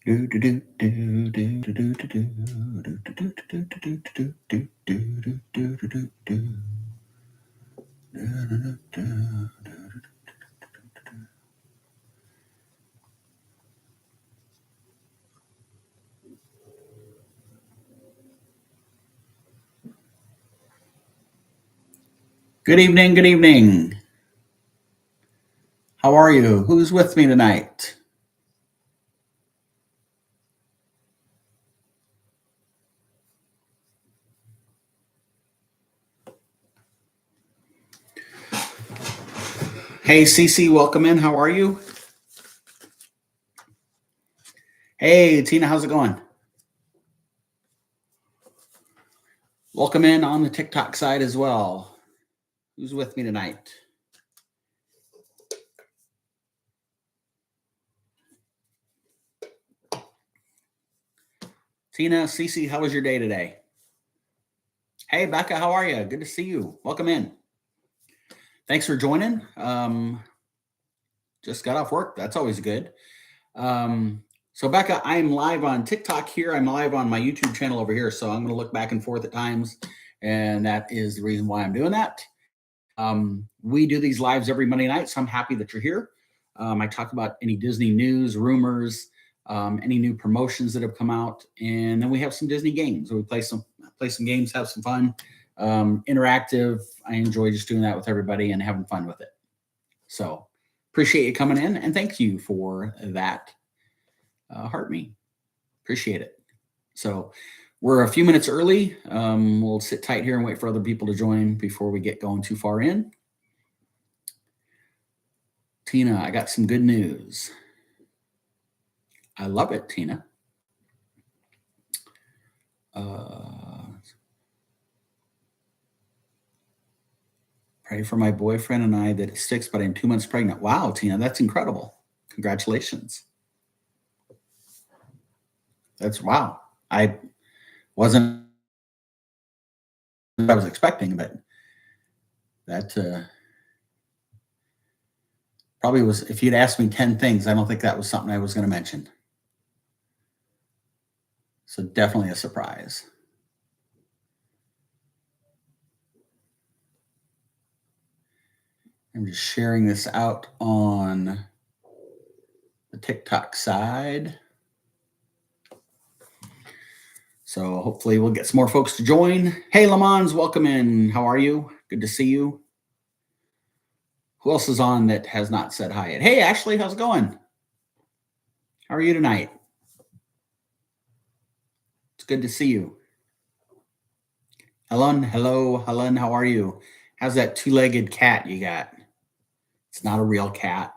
Good evening. Good evening. How are you? Who's with me tonight? Hey, Cece, welcome in. How are you? Hey, Tina, how's it going? Welcome in on the TikTok side as well. Who's with me tonight? Tina, Cece, how was your day today? Hey, Becca, how are you? Good to see you. Welcome in. Thanks for joining. Just got off work. That's always good. So, Becca, I'm live on TikTok here. I'm live on my YouTube channel over here. So I'm going to look back and forth at times. And that is the reason why I'm doing that. We do these lives every Monday night, so I'm happy that you're here. I talk about any Disney news, rumors, any new promotions that have come out, and then we have some Disney games. We play some games, have some fun, interactive. I enjoy just doing that with everybody and having fun with it. So appreciate you coming in, and thank you for that. Heart me, appreciate it. So we're a few minutes early. We'll sit tight here and wait for other people to join before we get going too far in. Tina, I got some good news. I love it, Tina. Pray for my boyfriend and I that it sticks, but I'm 2 months pregnant. Wow, Tina, that's incredible. Congratulations. That's wow. I wasn't what I was expecting, but that probably was. If you'd asked me 10 things, I don't think that was something I was going to mention. So definitely a surprise. I'm just sharing this out on the TikTok side. So hopefully we'll get some more folks to join. Hey, Lamons, welcome in. How are you? Good to see you. Who else is on that has not said hi yet? Hey, Ashley, how's it going? How are you tonight? It's good to see you. Helen, hello, Helen, how are you? How's that two-legged cat you got? It's not a real cat.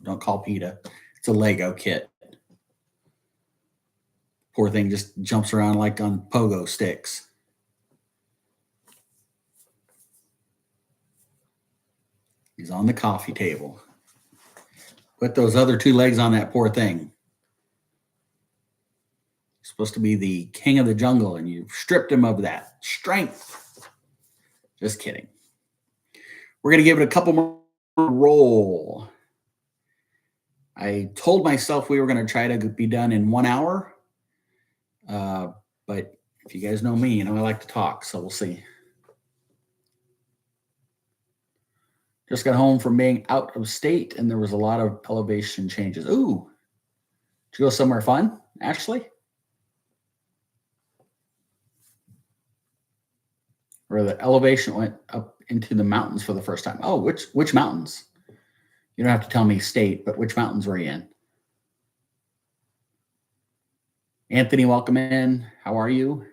Don't call PETA. It's a Lego kit. Poor thing just jumps around like on pogo sticks. He's on the coffee table. Put those other two legs on that poor thing. You're supposed to be the king of the jungle, and you stripped him of that strength. Just kidding. We're going to give it a couple more roll. I told myself we were going to try to be done in 1 hour. But if you guys know me, you know I like to talk, so we'll see. Just got home from being out of state, and there was a lot of elevation changes. Ooh, did you go somewhere fun, Ashley? Or the elevation went up into the mountains for the first time? Oh, which mountains? You don't have to tell me state, but which mountains were you in? Anthony, welcome in. How are you?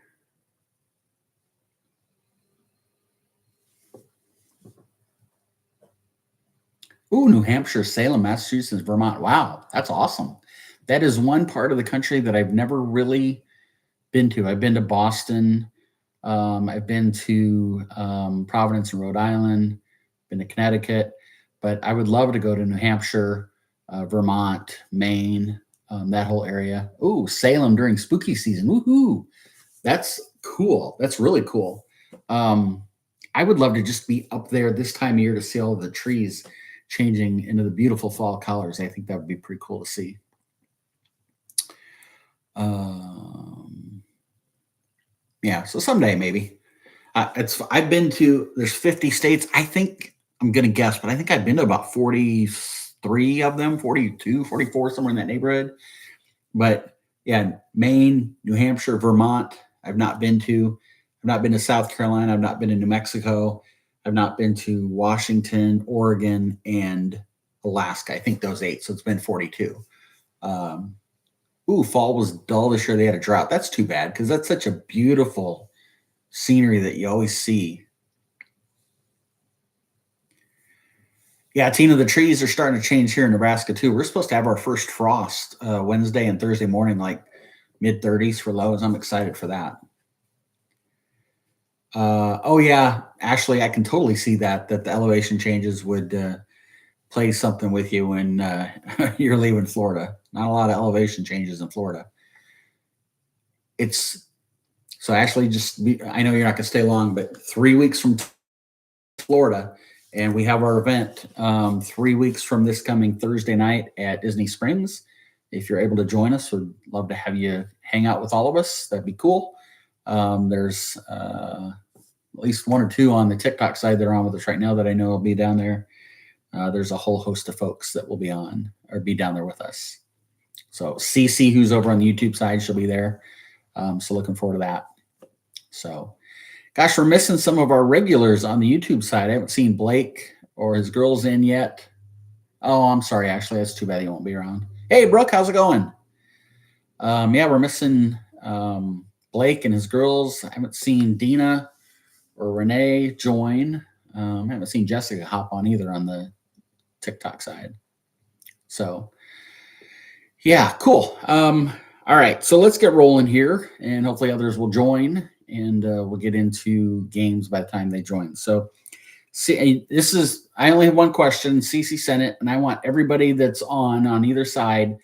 Ooh, New Hampshire, Salem, Massachusetts, Vermont. Wow, that's awesome. That is one part of the country that I've never really been to. I've been to Boston. I've been to Providence and Rhode Island, been to Connecticut, but I would love to go to New Hampshire, Vermont, Maine, that whole area. Ooh, Salem during spooky season. Woohoo! That's cool. That's really cool. I would love to just be up there this time of year to see all the trees changing into the beautiful fall colors. I think that would be pretty cool to see. Yeah, so someday maybe. I've been to, there's 50 states. I think I'm going to guess, but I think I've been to about 43 of them, 42, 44, somewhere in that neighborhood. But yeah, Maine, New Hampshire, Vermont, I've not been to. I've not been to South Carolina. I've not been to New Mexico. I've not been to Washington, Oregon, and Alaska. I think those 8. So it's been 42. Um, Fall was dull this year. They had a drought. That's too bad because that's such a beautiful scenery that you always see. Yeah, Tina, the trees are starting to change here in Nebraska too. We're supposed to have our first frost Wednesday and Thursday morning, like mid 30s for lows. I'm excited for that. Oh yeah, Ashley, I can totally see that the elevation changes would play something with you when you're leaving Florida. Not a lot of elevation changes in Florida. It's so Ashley, I know you're not going to stay long, but 3 weeks from Florida, and we have our event 3 weeks from this coming Thursday night at Disney Springs. If you're able to join us, we'd love to have you hang out with all of us. That'd be cool. There's at least 1 or 2 on the TikTok side that are on with us right now that I know will be down there. There's a whole host of folks that will be on or be down there with us. So Cece, who's over on the YouTube side, she'll be there. So looking forward to that. So, gosh, we're missing some of our regulars on the YouTube side. I haven't seen Blake or his girls in yet. Oh, I'm sorry, Ashley. That's too bad he won't be around. Hey, Brooke, how's it going? Yeah, we're missing Blake and his girls. I haven't seen Dina or Renee join. I haven't seen Jessica hop on either on the TikTok side. So, yeah, cool. All right, so let's get rolling here, and hopefully others will join, and we'll get into games by the time they join. So, see, I only have one question. Cece sent it, and I want everybody that's on either side,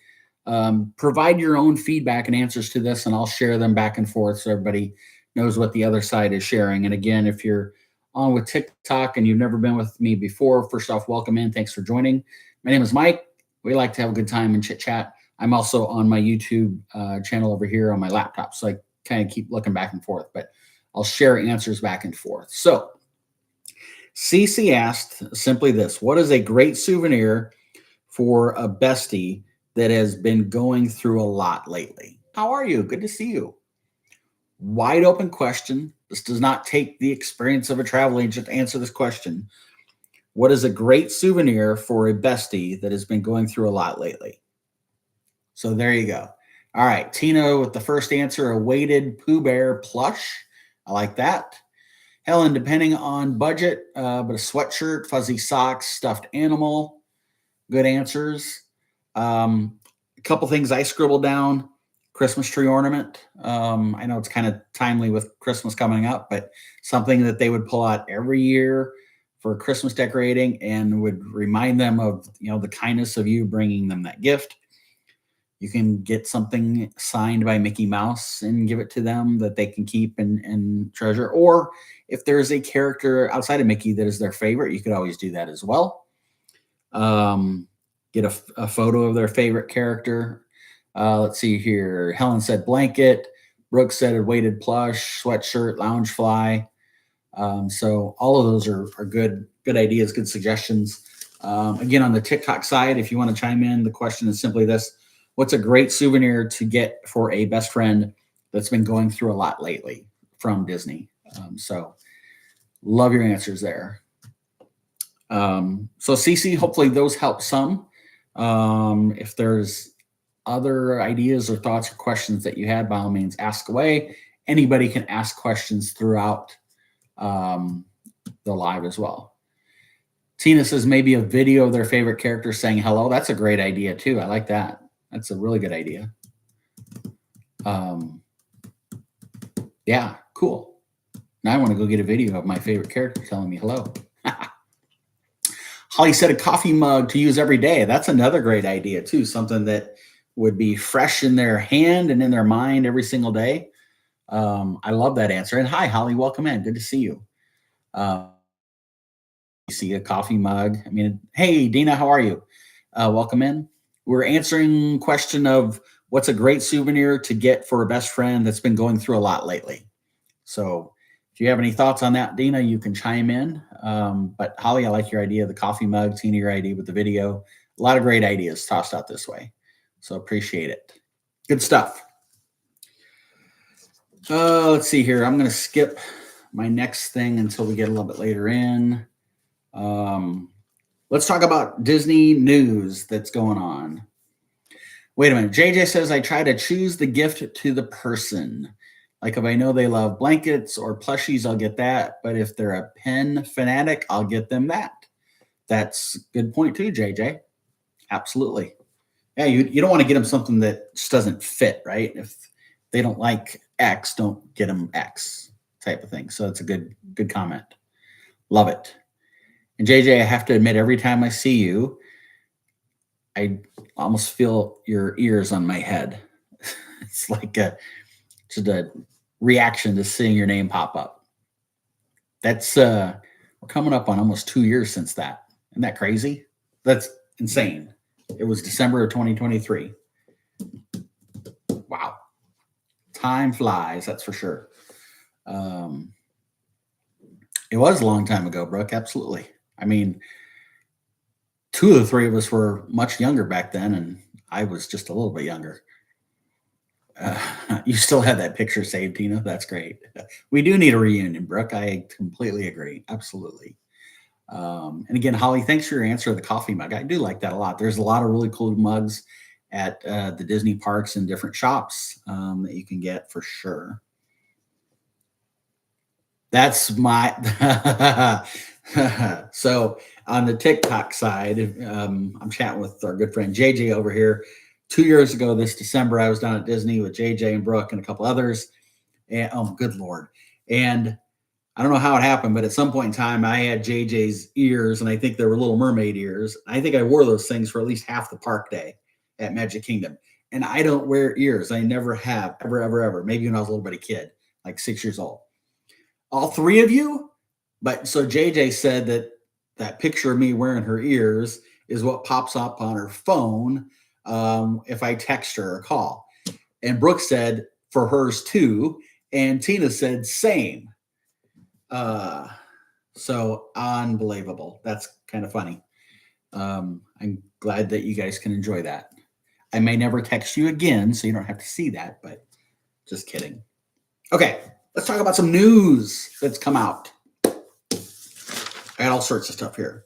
provide your own feedback and answers to this, and I'll share them back and forth so everybody knows what the other side is sharing. And again, if you're on with TikTok and you've never been with me before, first off, welcome in. Thanks for joining. My name is Mike. We like to have a good time and chit chat. I'm also on my YouTube channel over here on my laptop, so I kind of keep looking back and forth, but I'll share answers back and forth. So Cece asked simply this: what is a great souvenir for a bestie that has been going through a lot lately? How are you? Good to see you. Wide open question. This does not take the experience of a travel agent to answer this question. What is a great souvenir for a bestie that has been going through a lot lately? So there you go. All right, Tina with the first answer, a weighted Pooh Bear plush. I like that. Helen, depending on budget, but a sweatshirt, fuzzy socks, stuffed animal. Good answers. A couple things I scribbled down. Christmas tree ornament. I know it's kind of timely with Christmas coming up, but something that they would pull out every year for Christmas decorating and would remind them of, the kindness of you bringing them that gift. You can get something signed by Mickey Mouse and give it to them that they can keep and treasure. Or if there's a character outside of Mickey that is their favorite, you could always do that as well. Get a photo of their favorite character. Let's see here. Helen said blanket. Brooke said a weighted plush, sweatshirt, lounge fly. So all of those are good ideas, good suggestions. Again, on the TikTok side, if you want to chime in, the question is simply this: what's a great souvenir to get for a best friend that's been going through a lot lately from Disney? So love your answers there. So Cece, hopefully those help some. If there's other ideas or thoughts or questions that you had, by all means, ask away. Anybody can ask questions throughout the live as well. Tina says maybe a video of their favorite character saying hello. That's a great idea too. I like that. That's a really good idea. Yeah, cool. Now I want to go get a video of my favorite character telling me hello. Holly said a coffee mug to use every day. That's another great idea too. Something that would be fresh in their hand and in their mind every single day. I love that answer. And hi, Holly, welcome in. Good to see you. You see a coffee mug. Hey, Dina, how are you? Welcome in. We're answering question of what's a great souvenir to get for a best friend that's been going through a lot lately? So if you have any thoughts on that, Dina, you can chime in. But Holly, I like your idea of the coffee mug. Tina, your idea with the video. A lot of great ideas tossed out this way. So appreciate it. Good stuff. Let's see here. I'm going to skip my next thing until we get a little bit later in. Let's talk about Disney news that's going on. Wait a minute. JJ says, I try to choose the gift to the person. Like if I know they love blankets or plushies, I'll get that. But if they're a pen fanatic, I'll get them that. That's a good point too, JJ. Absolutely. Yeah, you don't want to get them something that just doesn't fit, right? If they don't like X, don't get them X type of thing. So it's a good comment. Love it. And JJ, I have to admit, every time I see you, I almost feel your ears on my head. It's like just a reaction to seeing your name pop up. That's we're coming up on almost 2 years since that. Isn't that crazy? That's insane. It was December of 2023. Wow. Time flies, that's for sure. It was a long time ago, Brooke. Absolutely. I mean, 2 of the 3 of us were much younger back then, and I was just a little bit younger. You still have that picture saved, Tina. That's great. We do need a reunion, Brooke. I completely agree. Absolutely. And again, Holly, thanks for your answer of the coffee mug. I do like that a lot. There's a lot of really cool mugs at the Disney parks and different shops that you can get for sure. That's my so on the TikTok side, I'm chatting with our good friend JJ over here. 2 years ago this December, I was down at Disney with JJ and Brooke and a couple others. And oh, good Lord. And I don't know how it happened, but at some point in time, I had JJ's ears, and I think they were Little Mermaid ears. I think I wore those things for at least half the park day at Magic Kingdom. And I don't wear ears. I never have, ever. Maybe when I was a little bitty kid, like 6 years old. All 3 of you? But so JJ said that picture of me wearing her ears is what pops up on her phone if I text her or call. And Brooke said for hers too. And Tina said same. So unbelievable. That's kind of funny. I'm glad that you guys can enjoy that. I may never text you again, so you don't have to see that, but just kidding. Okay, let's talk about some news that's come out. I got all sorts of stuff here.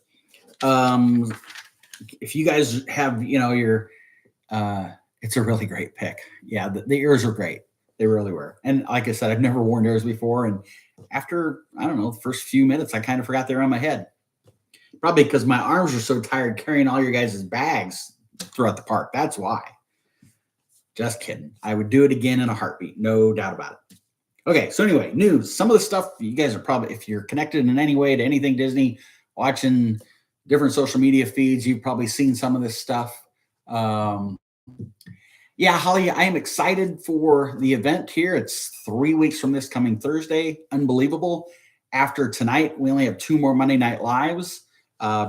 If you guys have, your, it's a really great pick. Yeah, the ears are great. They really were. And like I said, I've never worn ears before. And after, I don't know, the first few minutes, I kind of forgot they were on my head. Probably because my arms are so tired carrying all your guys' bags throughout the park. That's why. Just kidding. I would do it again in a heartbeat. No doubt about it. Okay, so anyway, news. Some of the stuff you guys are probably, if you're connected in any way to anything Disney, watching different social media feeds, you've probably seen some of this stuff. Yeah, Holly, I am excited for the event here. It's 3 weeks from this coming Thursday. Unbelievable. After tonight, we only have 2 more Monday Night Lives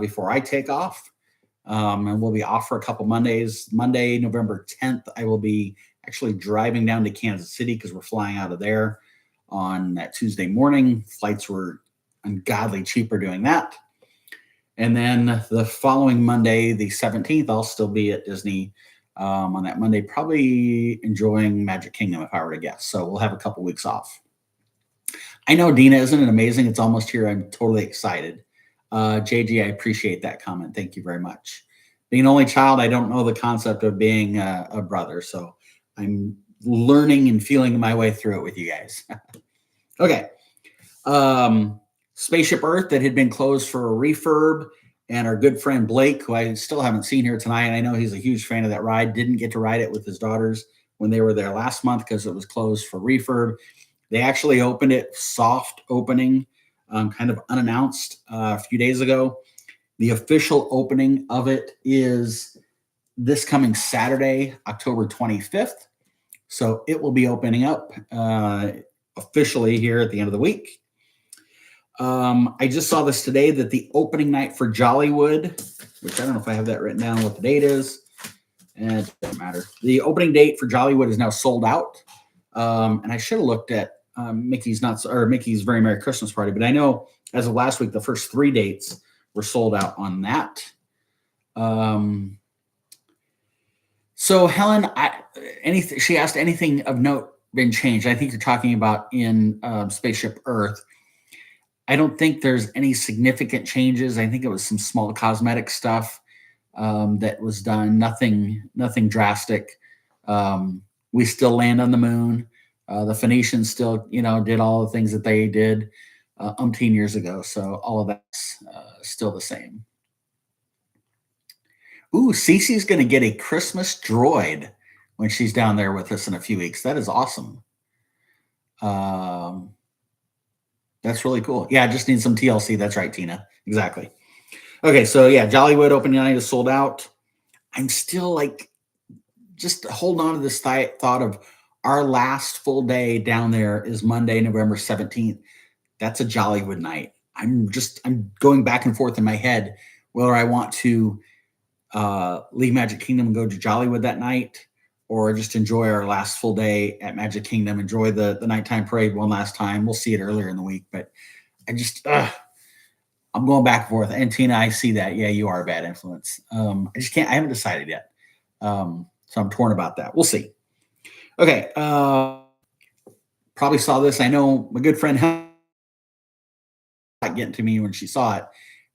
before I take off. And we'll be off for a couple Mondays. Monday, November 10th, I will be actually driving down to Kansas City because we're flying out of there on that Tuesday morning. Flights were ungodly cheaper doing that. And then the following Monday, the 17th, I'll still be at Disney on that Monday, probably enjoying Magic Kingdom if I were to guess. So we'll have a couple weeks off. I know, Dina, isn't it amazing? It's almost here. I'm totally excited. JG, I appreciate that comment. Thank you very much. Being an only child, I don't know the concept of being a brother. So I'm learning and feeling my way through it with you guys. Okay. Spaceship Earth that had been closed for a refurb, and our good friend Blake, who I still haven't seen here tonight. I know he's a huge fan of that ride. Didn't get to ride it with his daughters when they were there last month because it was closed for refurb. They actually opened it, soft opening, kind of unannounced a few days ago. The official opening of it is this coming Saturday, October 25th. So it will be opening up officially here at the end of the week. I just saw this today that the opening night for Jollywood, which I don't know if I have that written down what the date is. It doesn't matter. The opening date for Jollywood is now sold out. And I should have looked at Mickey's Very Merry Christmas Party, but I know as of last week, the first 3 dates were sold out on that. So Helen, she asked anything of note been changed. I think you're talking about in Spaceship Earth. I don't think there's any significant changes. I think it was some small cosmetic stuff that was done. Nothing drastic. We still land on the moon. The Phoenicians still, did all the things that they did umpteen years ago. So all of that's still the same. Ooh, Cece's going to get a Christmas droid when she's down there with us in a few weeks. That is awesome. That's really cool. Yeah, I just need some TLC. That's right, Tina. Exactly. Okay, so yeah, Jollywood opening night is sold out. I'm still just holding on to this thought of our last full day down there is Monday, November 17th. That's a Jollywood night. I'm going back and forth in my head whether I want to leave Magic Kingdom and go to Jollywood that night, or just enjoy our last full day at Magic Kingdom, enjoy the nighttime parade one last time. We'll see it earlier in the week, but I'm going back and forth. And Tina, I see that. Yeah, you are a bad influence. I just can't, I haven't decided yet. So I'm torn about that. We'll see. Okay. Probably saw this. I know my good friend getting to me when she saw it.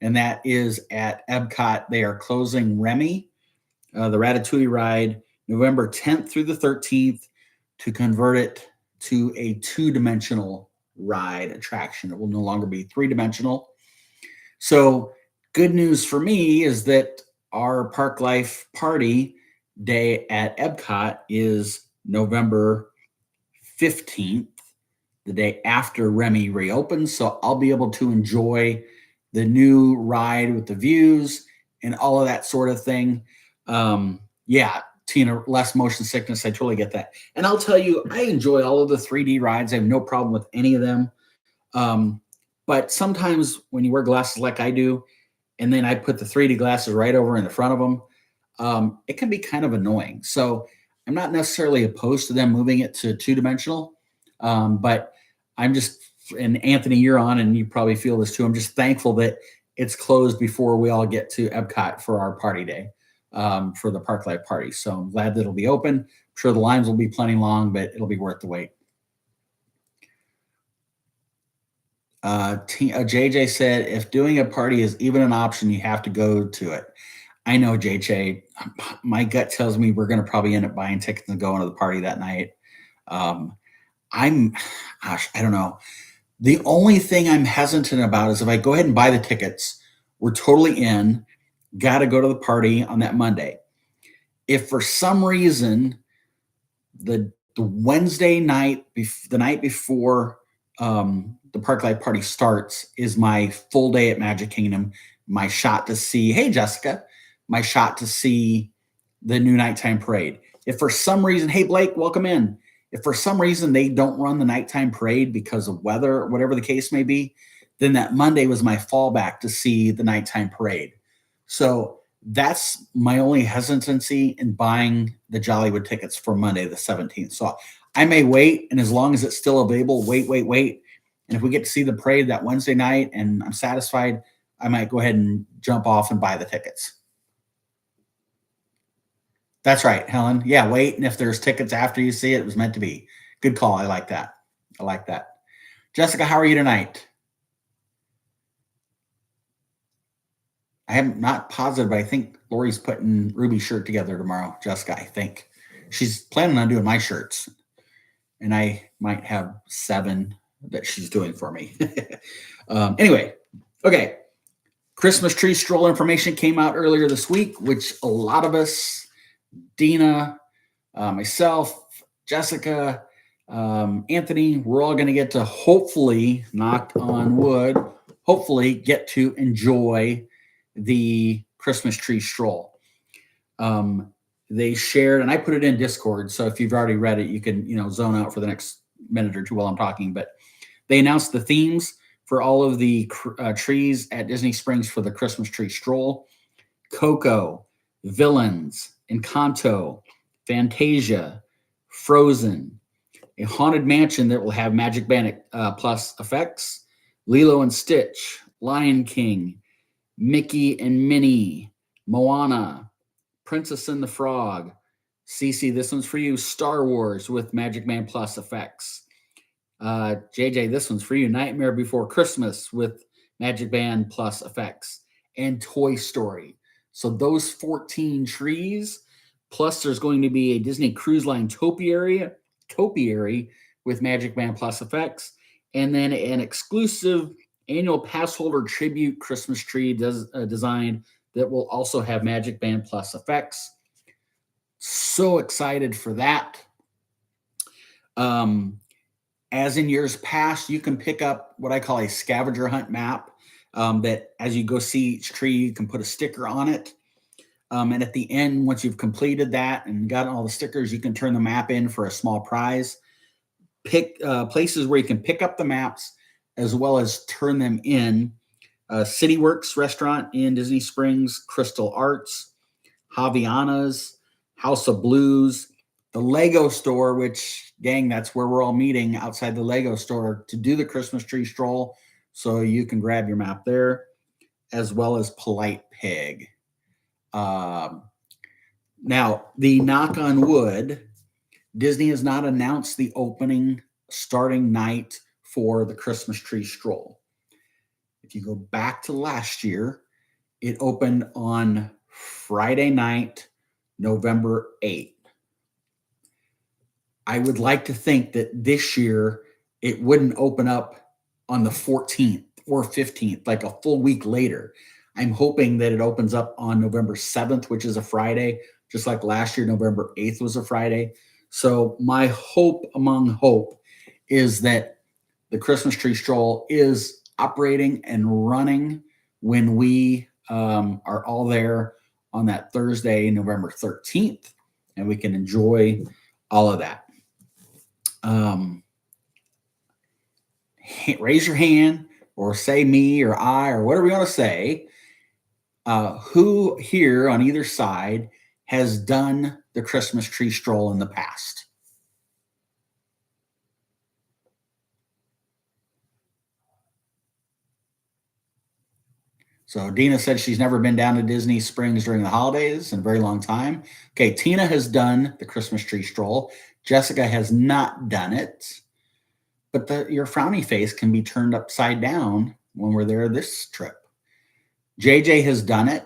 And that is at Epcot. They are closing Remy, the Ratatouille ride, November 10th through the 13th to convert it to a 2-dimensional ride attraction. It will no longer be 3-dimensional. So good news for me is that our Park Life Party day at Epcot is November 15th, the day after Remy reopens. So I'll be able to enjoy the new ride with the views and all of that sort of thing. Yeah, Tina, less motion sickness. I totally get that. And I'll tell you, I enjoy all of the 3D rides. I have no problem with any of them. But sometimes when you wear glasses like I do, and then I put the 3D glasses right over in the front of them, it can be kind of annoying. So I'm not necessarily opposed to them moving it to 2-dimensional, but I'm just, and Anthony, you're on, and you probably feel this too. I'm just thankful that it's closed before we all get to Epcot for our party day, for the Park Life Party. So I'm glad that it'll be open. I'm sure the lines will be plenty long, but it'll be worth the wait. JJ said, if doing a party is even an option, you have to go to it. I know, JJ. My gut tells me we're going to probably end up buying tickets and going to the party that night. I don't know. The only thing I'm hesitant about is if I go ahead and buy the tickets, we're totally in, got to go to the party on that Monday. If for some reason the Wednesday night, the night before the Park Life Party starts is my full day at Magic Kingdom, my shot to see, hey, Jessica, my shot to see the new nighttime parade. If for some reason, hey, Blake, welcome in. If for some reason they don't run the nighttime parade because of weather or whatever the case may be, then that Monday was my fallback to see the nighttime parade. So that's my only hesitancy in buying the Jollywood tickets for Monday, the 17th. So I may wait, and as long as it's still available, wait. And if we get to see the parade that Wednesday night and I'm satisfied, I might go ahead and jump off and buy the tickets. That's right, Helen. Yeah, wait. And if there's tickets after you see it, it was meant to be. Good call. I like that. Jessica, how are you tonight? I am not positive, but I think Lori's putting Ruby's shirt together tomorrow. Jessica, I think. She's planning on doing my shirts. And I might have 7 that she's doing for me. Anyway, okay. Christmas tree stroll information came out earlier this week, which a lot of us, Dina, myself, Jessica, Anthony, we're all going to get to hopefully, knock on wood, hopefully get to enjoy the Christmas tree stroll. They shared, and I put it in Discord, so if you've already read it, you can, zone out for the next minute or two while I'm talking. But they announced the themes for all of the trees at Disney Springs for the Christmas tree stroll: Coco, Villains, Encanto, Fantasia, Frozen, a Haunted Mansion that will have Magic Band Plus effects, Lilo and Stitch, Lion King, Mickey and Minnie, Moana, Princess and the Frog, Cece, this one's for you, Star Wars with Magic Band Plus effects. JJ, this one's for you, Nightmare Before Christmas with Magic Band Plus effects, and Toy Story. So those 14 trees, plus there's going to be a Disney Cruise Line topiary with Magic Band Plus effects, and then an exclusive annual pass holder tribute Christmas tree design that will also have Magic Band Plus effects. So excited for that. As in years past, you can pick up what I call a scavenger hunt map that as you go see each tree, you can put a sticker on it. And at the end, once you've completed that and gotten all the stickers, you can turn the map in for a small prize. Pick places where you can pick up the maps as well as turn them in. CityWorks restaurant in Disney Springs, Crystal Arts, Javiana's, House of Blues, the Lego store, which, gang, that's where we're all meeting outside the Lego store to do the Christmas tree stroll. So you can grab your map there, as well as Polite Pig. Now, the knock on wood, Disney has not announced the opening starting night for the Christmas tree stroll. If you go back to last year, it opened on Friday night, November 8th. I would like to think that this year it wouldn't open up on the 14th or 15th, like a full week later. I'm hoping that it opens up on November 7th, which is a Friday, just like last year, November 8th was a Friday. So my hope among hope is that the Christmas tree stroll is operating and running when we are all there on that Thursday, November 13th, and we can enjoy all of that. Raise your hand or say me or I or whatever you want to say. Who here on either side has done the Christmas tree stroll in the past? So Dina said she's never been down to Disney Springs during the holidays in a very long time. Okay, Tina has done the Christmas tree stroll. Jessica has not done it. But your frowny face can be turned upside down when we're there this trip. JJ has done it.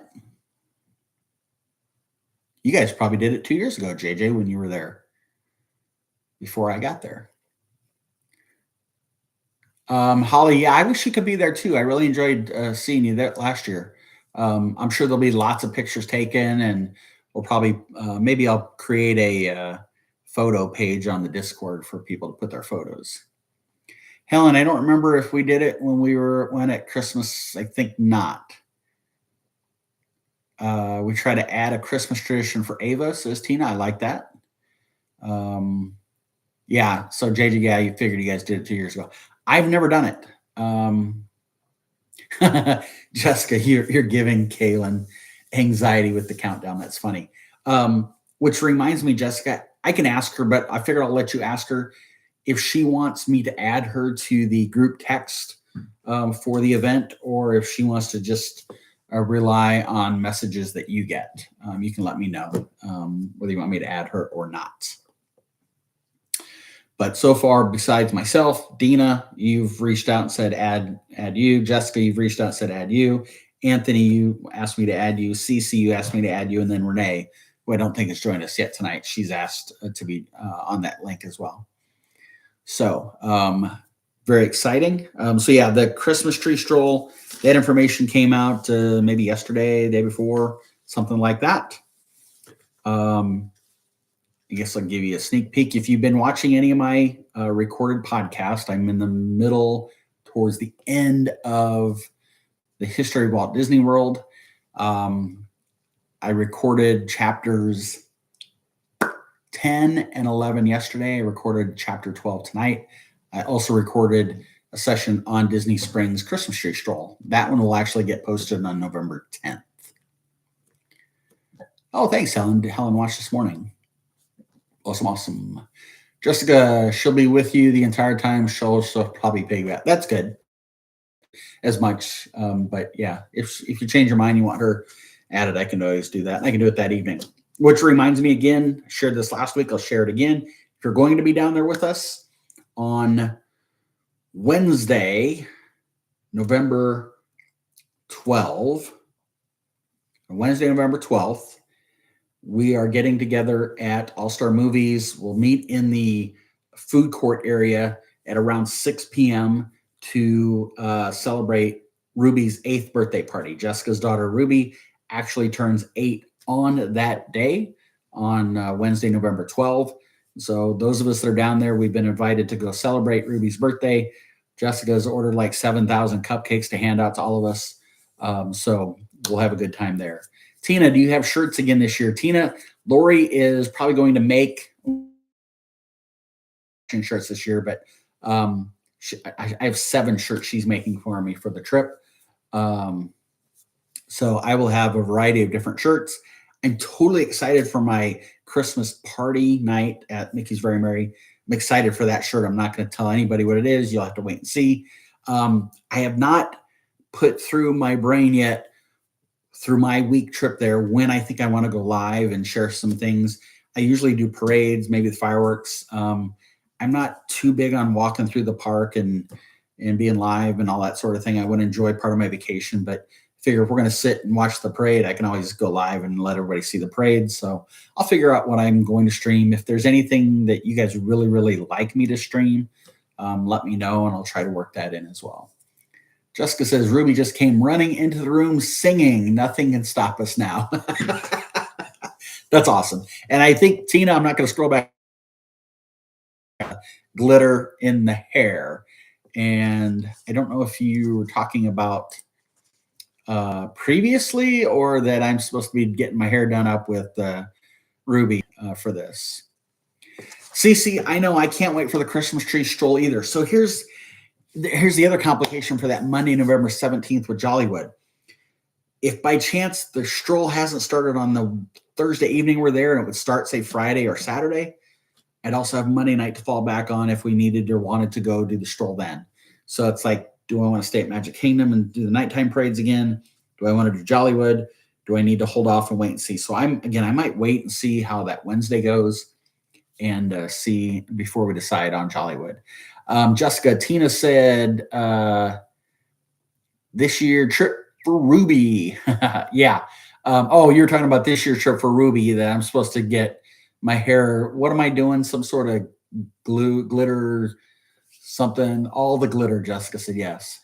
You guys probably did it 2 years ago, JJ, when you were there, before I got there. Holly, yeah, I wish you could be there too. I really enjoyed seeing you there last year. I'm sure there'll be lots of pictures taken, and we'll probably maybe I'll create a photo page on the Discord for people to put their photos. Helen, I don't remember if we did it when we went at Christmas. I think not. We try to add a Christmas tradition for Ava, says Tina. I like that. Yeah, so JJ, yeah, you figured you guys did it 2 years ago. I've never done it. Jessica, you're giving Kaylin anxiety with the countdown. That's funny. Which reminds me, Jessica, I can ask her, but I figured I'll let you ask her if she wants me to add her to the group text for the event, or if she wants to just rely on messages that you get. You can let me know whether you want me to add her or not. But so far, besides myself, Dina, you've reached out and said add you. Jessica, you've reached out and said add you. Anthony, you asked me to add you. Cece, you asked me to add you. And then Renee, who I don't think has joined us yet tonight, she's asked to be on that link as well. So very exciting. So yeah, the Christmas tree stroll, that information came out maybe yesterday, the day before, something like that. I guess I'll give you a sneak peek. If you've been watching any of my recorded podcasts, I'm in the middle towards the end of the history of Walt Disney World. I recorded chapters 10 and 11 yesterday. I recorded chapter 12 tonight. I also recorded a session on Disney Springs Christmas tree stroll. That one will actually get posted on November 10th. Oh, thanks, Helen. Helen watched this morning. Awesome, awesome. Jessica, she'll be with you the entire time. She'll probably piggyback. That's good as much. But yeah, if you change your mind, you want her added, I can always do that. I can do it that evening. Which reminds me again, I shared this last week. I'll share it again. If you're going to be down there with us on Wednesday, November 12th, we are getting together at All Star Movies. We'll meet in the food court area at around 6 p.m. to celebrate Ruby's 8th birthday party. Jessica's daughter, Ruby, actually turns 8 on that day, on Wednesday, November 12th. So those of us that are down there, we've been invited to go celebrate Ruby's birthday. Jessica's ordered like 7,000 cupcakes to hand out to all of us. So we'll have a good time there. Tina, do you have shirts again this year? Tina, Lori is probably going to make shirts this year, but I have 7 shirts she's making for me for the trip. So I will have a variety of different shirts. I'm totally excited for my Christmas party night at Mickey's Very Merry. I'm excited for that shirt. I'm not going to tell anybody what it is. You'll have to wait and see. I have not put through my brain yet through my week trip there when I think I want to go live and share some things. I usually do parades, maybe the fireworks. I'm not too big on walking through the park and being live and all that sort of thing. I would enjoy part of my vacation, but figure if we're going to sit and watch the parade, I can always go live and let everybody see the parade. So I'll figure out what I'm going to stream. If there's anything that you guys really, really like me to stream, let me know and I'll try to work that in as well. Jessica says, Ruby just came running into the room singing. Nothing can stop us now. That's awesome. And I think, Tina, I'm not going to scroll back. Glitter in the hair. And I don't know if you were talking about previously or that I'm supposed to be getting my hair done up with Ruby for this. Cece, I know I can't wait for the Christmas tree stroll either. So here's the other complication for that Monday, November 17th with Jollywood. If by chance the stroll hasn't started on the Thursday evening we're there and it would start, say, Friday or Saturday, I'd also have Monday night to fall back on if we needed or wanted to go do the stroll then. So it's like, do I want to stay at Magic Kingdom and do the nighttime parades again? Do I want to do Jollywood? Do I need to hold off and wait and see? So I might wait and see how that Wednesday goes and see before we decide on Jollywood. Jessica, Tina said, this year trip for Ruby. Yeah. You're talking about this year's trip for Ruby that I'm supposed to get my hair. What am I doing? Some sort of glitter, something, all the glitter. Jessica said, yes.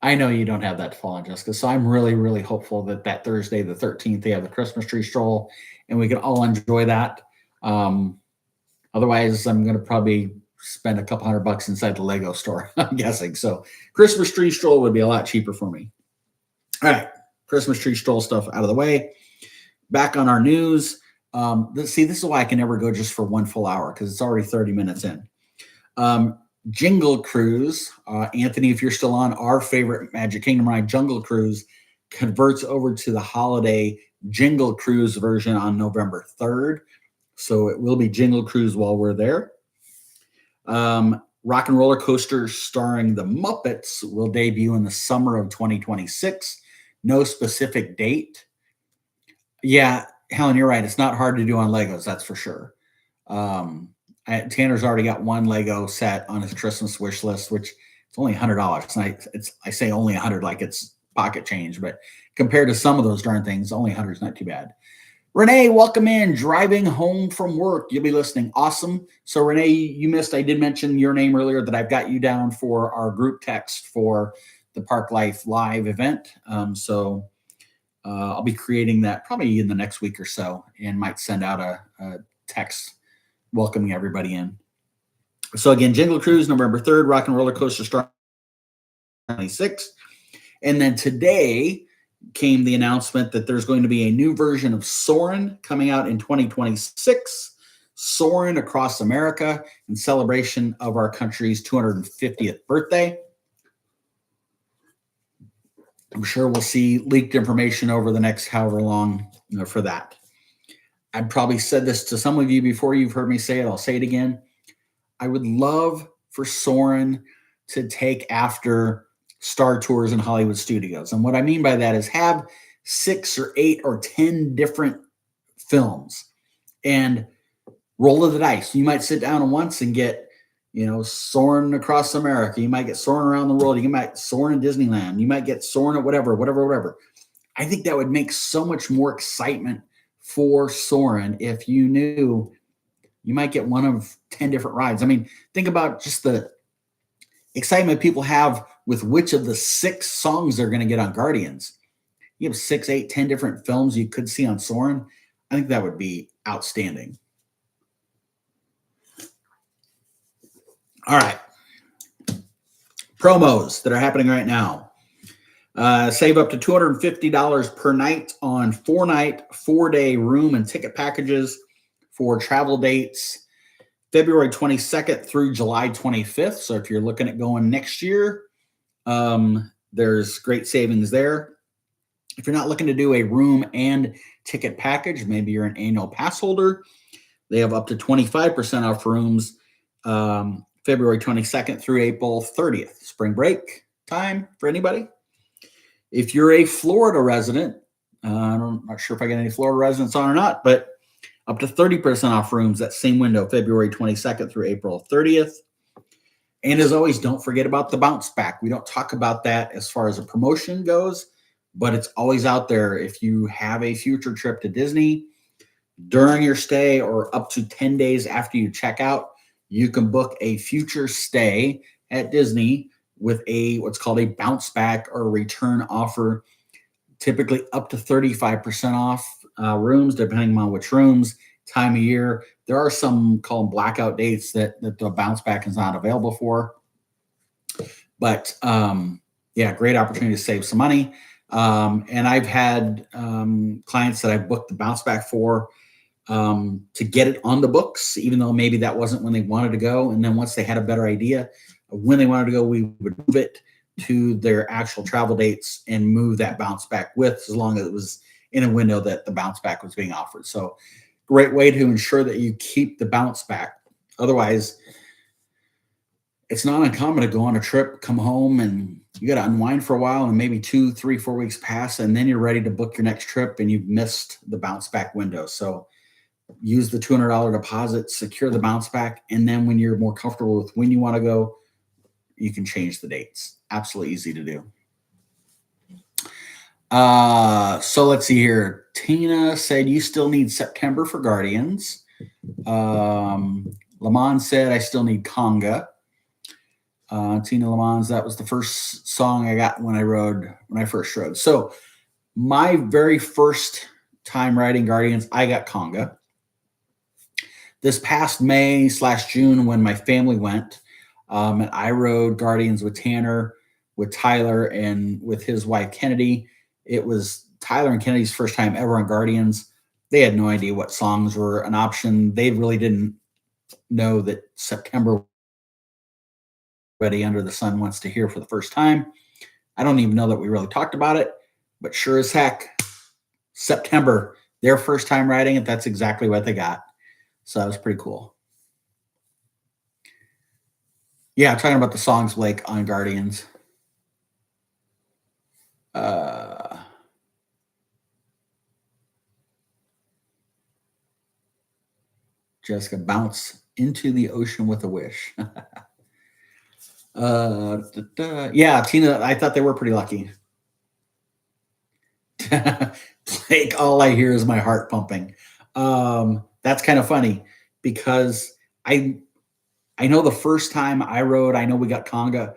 I know you don't have that to fall on, Jessica. So I'm really, really hopeful that Thursday, the 13th, they have the Christmas tree stroll and we can all enjoy that. Otherwise, I'm going to probably spend a couple $100 inside the Lego store, I'm guessing. So Christmas tree stroll would be a lot cheaper for me. All right, Christmas tree stroll stuff out of the way. Back on our news. This is why I can never go just for one full hour because it's already 30 minutes in. Jingle Cruise. Anthony, if you're still on, our favorite Magic Kingdom ride, Jungle Cruise, converts over to the holiday Jingle Cruise version on November 3rd. So it will be Jingle Cruise while we're there. Rock and Roller Coaster starring the Muppets will debut in the summer of 2026. No specific date. Yeah, Helen, you're right. It's not hard to do on Legos, that's for sure. Tanner's already got one Lego set on his Christmas wish list, which it's only $100. And I say only 100 like it's pocket change, but compared to some of those darn things, only 100 is not too bad. Renee, welcome in. Driving home from work. You'll be listening. Awesome. So Renee, you missed, I did mention your name earlier that I've got you down for our group text for the Park Life Live event. I'll be creating that probably in the next week or so and might send out a text welcoming everybody in. So again, Jingle Cruise, November 3rd, Rock and Roller Coaster starting 26. And then today came the announcement that there's going to be a new version of Soarin' coming out in 2026. Soarin' Across America in celebration of our country's 250th birthday. I'm sure we'll see leaked information over the next however long, for that. I've probably said this to some of you before. You've heard me say it. I'll say it again. I would love for Soren to take after Star Tours and Hollywood Studios. And what I mean by that is have 6 or 8 or 10 different films and roll of the dice. You might sit down once and get, Soarin' across America. You might get Soarin' around the world. You might Soarin' in Disneyland. You might get Soarin' at whatever. I think that would make so much more excitement for Soarin' if you knew you might get one of 10 different rides. I mean, think about just the excitement people have with which of the 6 songs they're going to get on Guardians. You have 6, 8, 10 different films you could see on Soarin'. I think that would be outstanding. All right. Promos that are happening right now. Save up to $250 per night on 4-night, 4-day room and ticket packages for travel dates February 22nd through July 25th. So if you're looking at going next year, there's great savings there. If you're not looking to do a room and ticket package, maybe you're an annual pass holder, they have up to 25% off rooms February 22nd through April 30th. Spring break time for anybody. If you're a Florida resident, I'm not sure if I get any Florida residents on or not, but up to 30% off rooms that same window, February 22nd through April 30th. And as always, don't forget about the bounce back. We don't talk about that as far as a promotion goes, but it's always out there. If you have a future trip to Disney during your stay or up to 10 days after you check out, you can book a future stay at Disney with what's called a bounce back or return offer, typically up to 35% off rooms, depending on which rooms, time of year. There are some called blackout dates that the bounce back is not available for. But great opportunity to save some money. And I've had clients that I've booked the bounce back for to get it on the books, even though maybe that wasn't when they wanted to go. And then once they had a better idea of when they wanted to go, we would move it to their actual travel dates and move that bounce back with, as long as it was in a window that the bounce back was being offered. So great way to ensure that you keep the bounce back. Otherwise, it's not uncommon to go on a trip, come home, and you got to unwind for a while, and maybe 2, 3, 4 weeks pass, and then you're ready to book your next trip and you've missed the bounce back window. So use the $200 deposit, secure the bounce back, and then when you're more comfortable with when you want to go, you can change the dates. Absolutely easy to do. So let's see here. Tina said you still need September for Guardians. Lamont said I still need Conga. Tina Lamont, that was the first song I got when I first rode. So my very first time riding Guardians, I got Conga. This past May/June, when my family went, and I rode Guardians with Tanner, with Tyler, and with his wife Kennedy. It was Tyler and Kennedy's first time ever on Guardians. They had no idea what songs were an option. They really didn't know that September Everybody Under the Sun Wants to Hear for the first time. I don't even know that we really talked about it, but sure as heck, September, their first time riding it, that's exactly what they got. So that was pretty cool. Yeah, talking about the songs, Blake, on Guardians. Jessica, bounce into the ocean with a wish. Yeah, Tina, I thought they were pretty lucky. Blake, all I hear is my heart pumping. That's kind of funny because I know the first time I rode, I know we got Conga.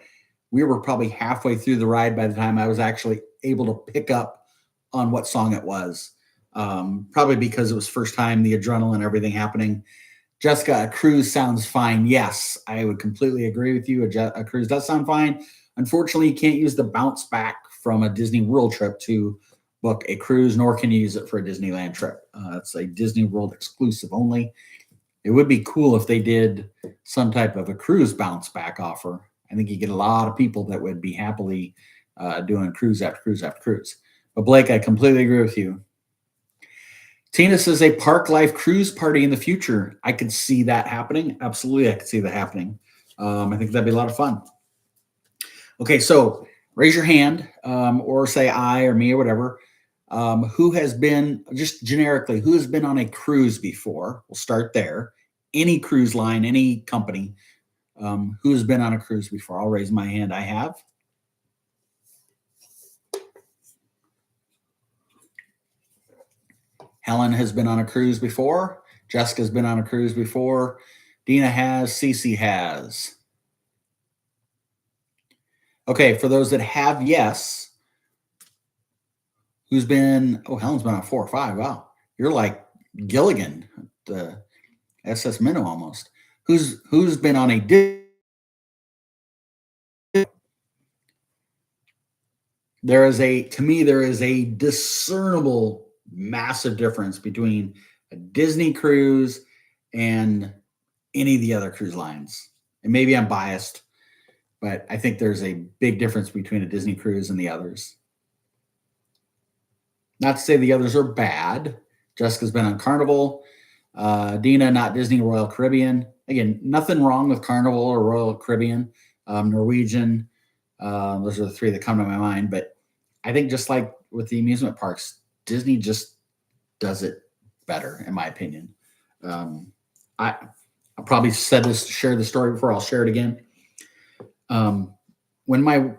We were probably halfway through the ride by the time I was actually able to pick up on what song it was. Probably because it was first time, the adrenaline, everything happening. Jessica, a cruise sounds fine. Yes, I would completely agree with you. A cruise does sound fine. Unfortunately, you can't use the bounce back from a Disney World trip to book a cruise, nor can you use it for a Disneyland trip. It's a Disney World exclusive only. It would be cool if they did some type of a cruise bounce back offer. I think you get a lot of people that would be happily doing cruise after cruise after cruise. But Blake, I completely agree with you. Tina says a park life cruise party in the future. I could see that happening. Absolutely, I could see that happening. I think that'd be a lot of fun. Okay, so raise your hand or say I or me or whatever. Who has been, just generically, who has been on a cruise before? We'll start there. Any cruise line, any company. Who has been on a cruise before? I'll raise my hand. I have. Helen has been on a cruise before. Jessica's been on a cruise before. Dina has. Cece has. Okay, for those that have, yes. Who's been? Oh, Helen's been on 4 or 5. Wow, you're like Gilligan, the SS Minnow almost. Who's been on a? There is a discernible massive difference between a Disney cruise and any of the other cruise lines. And maybe I'm biased, but I think there's a big difference between a Disney cruise and the others. Not to say the others are bad. Jessica's been on Carnival. Dina, not Disney, Royal Caribbean. Again, nothing wrong with Carnival or Royal Caribbean. Norwegian. Those are the 3 that come to my mind. But I think just like with the amusement parks, Disney just does it better, in my opinion. I probably said this, shared the story before. I'll share it again. When my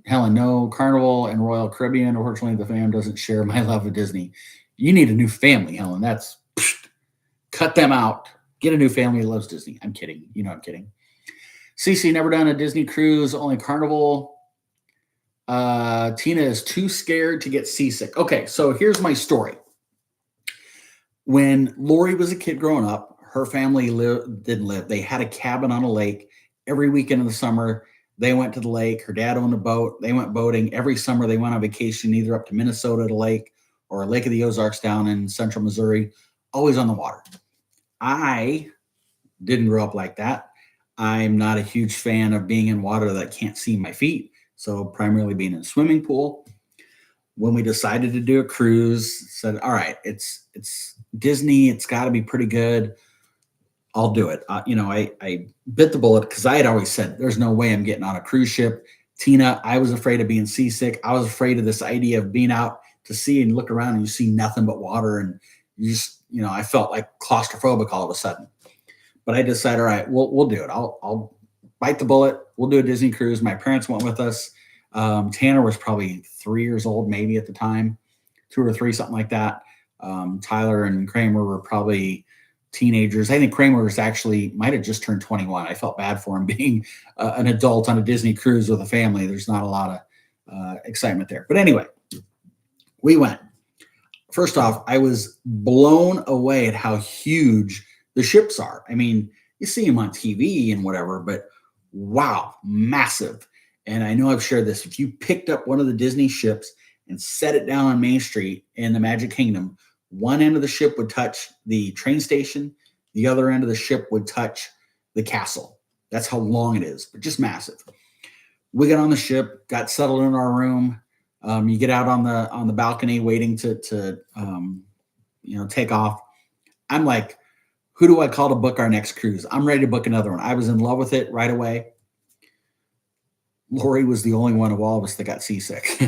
Helen, no, Carnival and Royal Caribbean. Unfortunately, the fam doesn't share my love of Disney. You need a new family, Helen. That's cut them out. Get a new family that loves Disney. I'm kidding. You know I'm kidding. Cece, never done a Disney cruise, only Carnival. Tina is too scared to get seasick. Okay, so here's my story. When Lori was a kid growing up, her family didn't live. They had a cabin on a lake. Every weekend of the summer, they went to the lake. Her dad owned a boat. They went boating. Every summer, they went on vacation, either up to Minnesota to lake or Lake of the Ozarks down in central Missouri, always on the water. I didn't grow up like that. I'm not a huge fan of being in water that can't see my feet. So primarily being in a swimming pool. When we decided to do a cruise, said, all right, it's Disney. It's got to be pretty good. I'll do it. I bit the bullet because I had always said, there's no way I'm getting on a cruise ship. Tina, I was afraid of being seasick. I was afraid of this idea of being out to sea and look around and you see nothing but water. And you just, I felt like claustrophobic all of a sudden. But I decided, all right, we'll do it. I'll bite the bullet. We'll do a Disney cruise. My parents went with us. Tanner was probably 3 years old, maybe at the time, 2 or 3, something like that. Tyler and Kramer were probably teenagers. I think Kramer might have just turned 21. I felt bad for him being an adult on a Disney cruise with a family. There's not a lot of excitement there. But anyway, we went. First off, I was blown away at how huge the ships are. I mean, you see them on TV and whatever, but wow, massive. And I know I've shared this. If you picked up one of the Disney ships and set it down on Main Street in the Magic Kingdom, one end of the ship would touch the train station. The other end of the ship would touch the castle. That's how long it is, but just massive. We got on the ship, got settled in our room. You get out on the balcony waiting to take off. I'm like, who do I call to book our next cruise? I'm ready to book another one. I was in love with it right away. Lori was the only one of all of us that got seasick,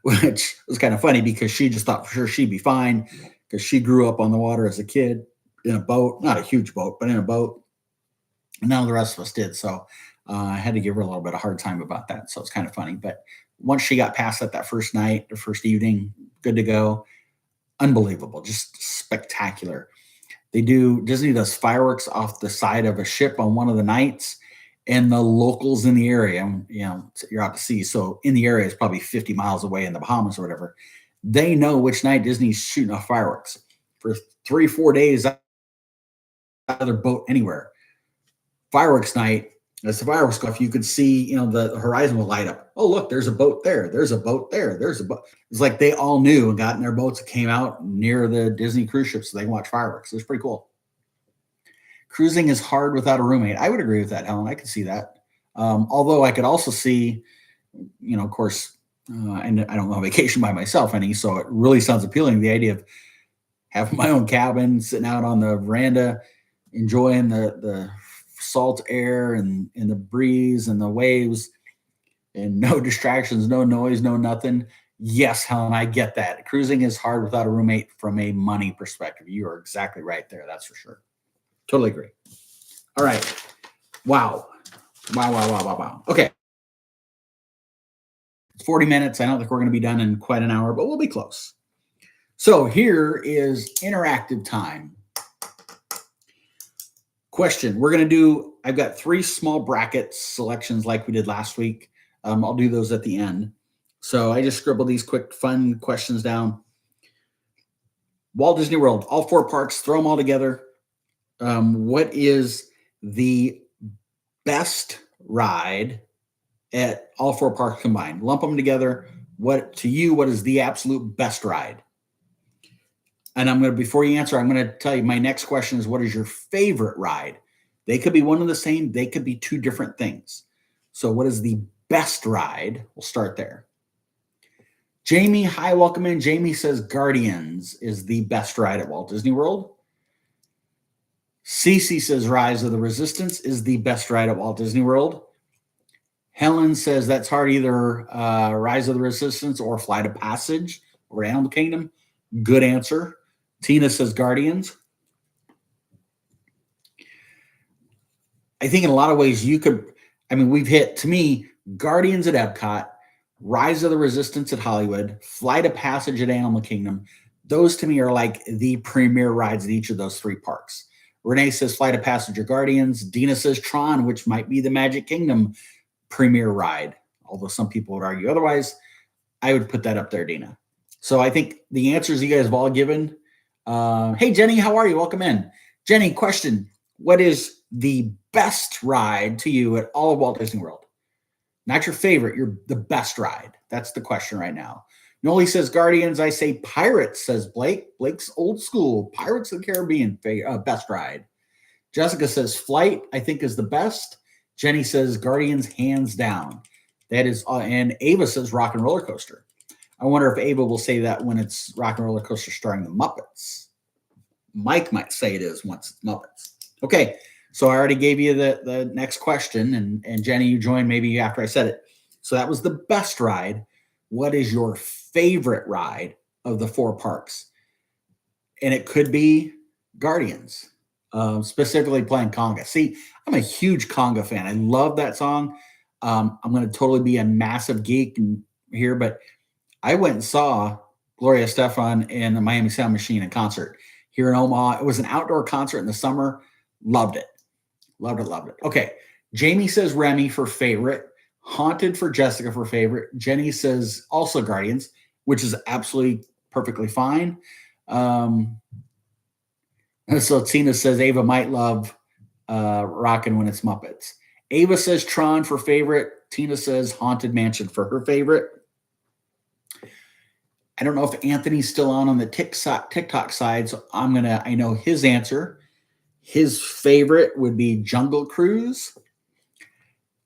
which was kind of funny because she just thought for sure she'd be fine because she grew up on the water as a kid in a boat, not a huge boat, but in a boat. And none of the rest of us did. So I had to give her a little bit of a hard time about that. So it's kind of funny. But once she got past that first night, the first evening, good to go. Unbelievable, just spectacular. Disney does fireworks off the side of a ship on one of the nights. And the locals in the area, you're out to sea. So in the area, it's probably 50 miles away in the Bahamas or whatever. They know which night Disney's shooting off fireworks for 3-4 days out of their boat anywhere. Fireworks night, as the fireworks go off, you could see, the horizon will light up. Oh, look, there's a boat there. There's a boat there. There's a boat. It's like they all knew and got in their boats and came out near the Disney cruise ship so they can watch fireworks. It was pretty cool. Cruising is hard without a roommate. I would agree with that, Helen. I could see that. Although I could also see of course, and I don't know vacation by myself any, so it really sounds appealing. The idea of having my own cabin, sitting out on the veranda, enjoying the salt air and the breeze and the waves, and no distractions, no noise, no nothing. Yes, Helen, I get that. Cruising is hard without a roommate from a money perspective. You are exactly right there. That's for sure. Totally agree. All right. Wow. Wow. Okay. It's 40 minutes. I don't think we're going to be done in quite an hour, but we'll be close. So here is interactive time. Question. We're going to do, I've got 3 small bracket selections like we did last week. I'll do those at the end. So I just scribbled these quick, fun questions down. Walt Disney World, all 4 parks, throw them all together. What is the best ride at all 4 parks combined? Lump them together. What is the absolute best ride? And before you answer, I'm going to tell you my next question is, what is your favorite ride? They could be one and the same. They could be 2 different things. So what is the best ride? We'll start there. Jamie, hi, welcome in. Jamie says Guardians is the best ride at Walt Disney World. Cece says Rise of the Resistance is the best ride at Walt Disney World. Helen says that's hard, either Rise of the Resistance or Flight of Passage or Animal Kingdom. Good answer. Tina says Guardians. I think in a lot of ways we've hit, to me, Guardians at Epcot, Rise of the Resistance at Hollywood, Flight of Passage at Animal Kingdom. Those to me are like the premier rides at each of those 3 parks. Renee says Flight of Passage or Guardians. Dina says Tron, which might be the Magic Kingdom premier ride, although some people would argue otherwise. I would put that up there, Dina. So I think the answers you guys have all given. Hey, Jenny, how are you? Welcome in. Jenny, question. What is the best ride to you at all of Walt Disney World? Not your favorite, the best ride. That's the question right now. Noli says Guardians. I say Pirates, says Blake. Blake's old school. Pirates of the Caribbean, best ride. Jessica says Flight, I think, is the best. Jenny says Guardians, hands down. That is, and Ava says Rock and Roller Coaster. I wonder if Ava will say that when it's Rock and Roller Coaster starring the Muppets. Mike might say it is once it's Muppets. Okay, so I already gave you the next question, and Jenny, you joined maybe after I said it. So that was the best ride. What is your favorite ride of the 4 parks? And it could be Guardians, specifically playing Conga. See, I'm a huge Conga fan. I love that song. I'm going to totally be a massive geek here, but I went and saw Gloria Estefan and the Miami Sound Machine in concert here in Omaha. It was an outdoor concert in the summer. Loved it. Loved it. Okay. Jamie says Remy for favorite. Haunted for Jessica for favorite. Jenny says also Guardians, which is absolutely perfectly fine. So Tina says Ava might love Rockin' when it's Muppets. Ava says Tron for favorite. Tina says Haunted Mansion for her favorite. I don't know if Anthony's still on the TikTok side, so I know his answer. His favorite would be Jungle Cruise.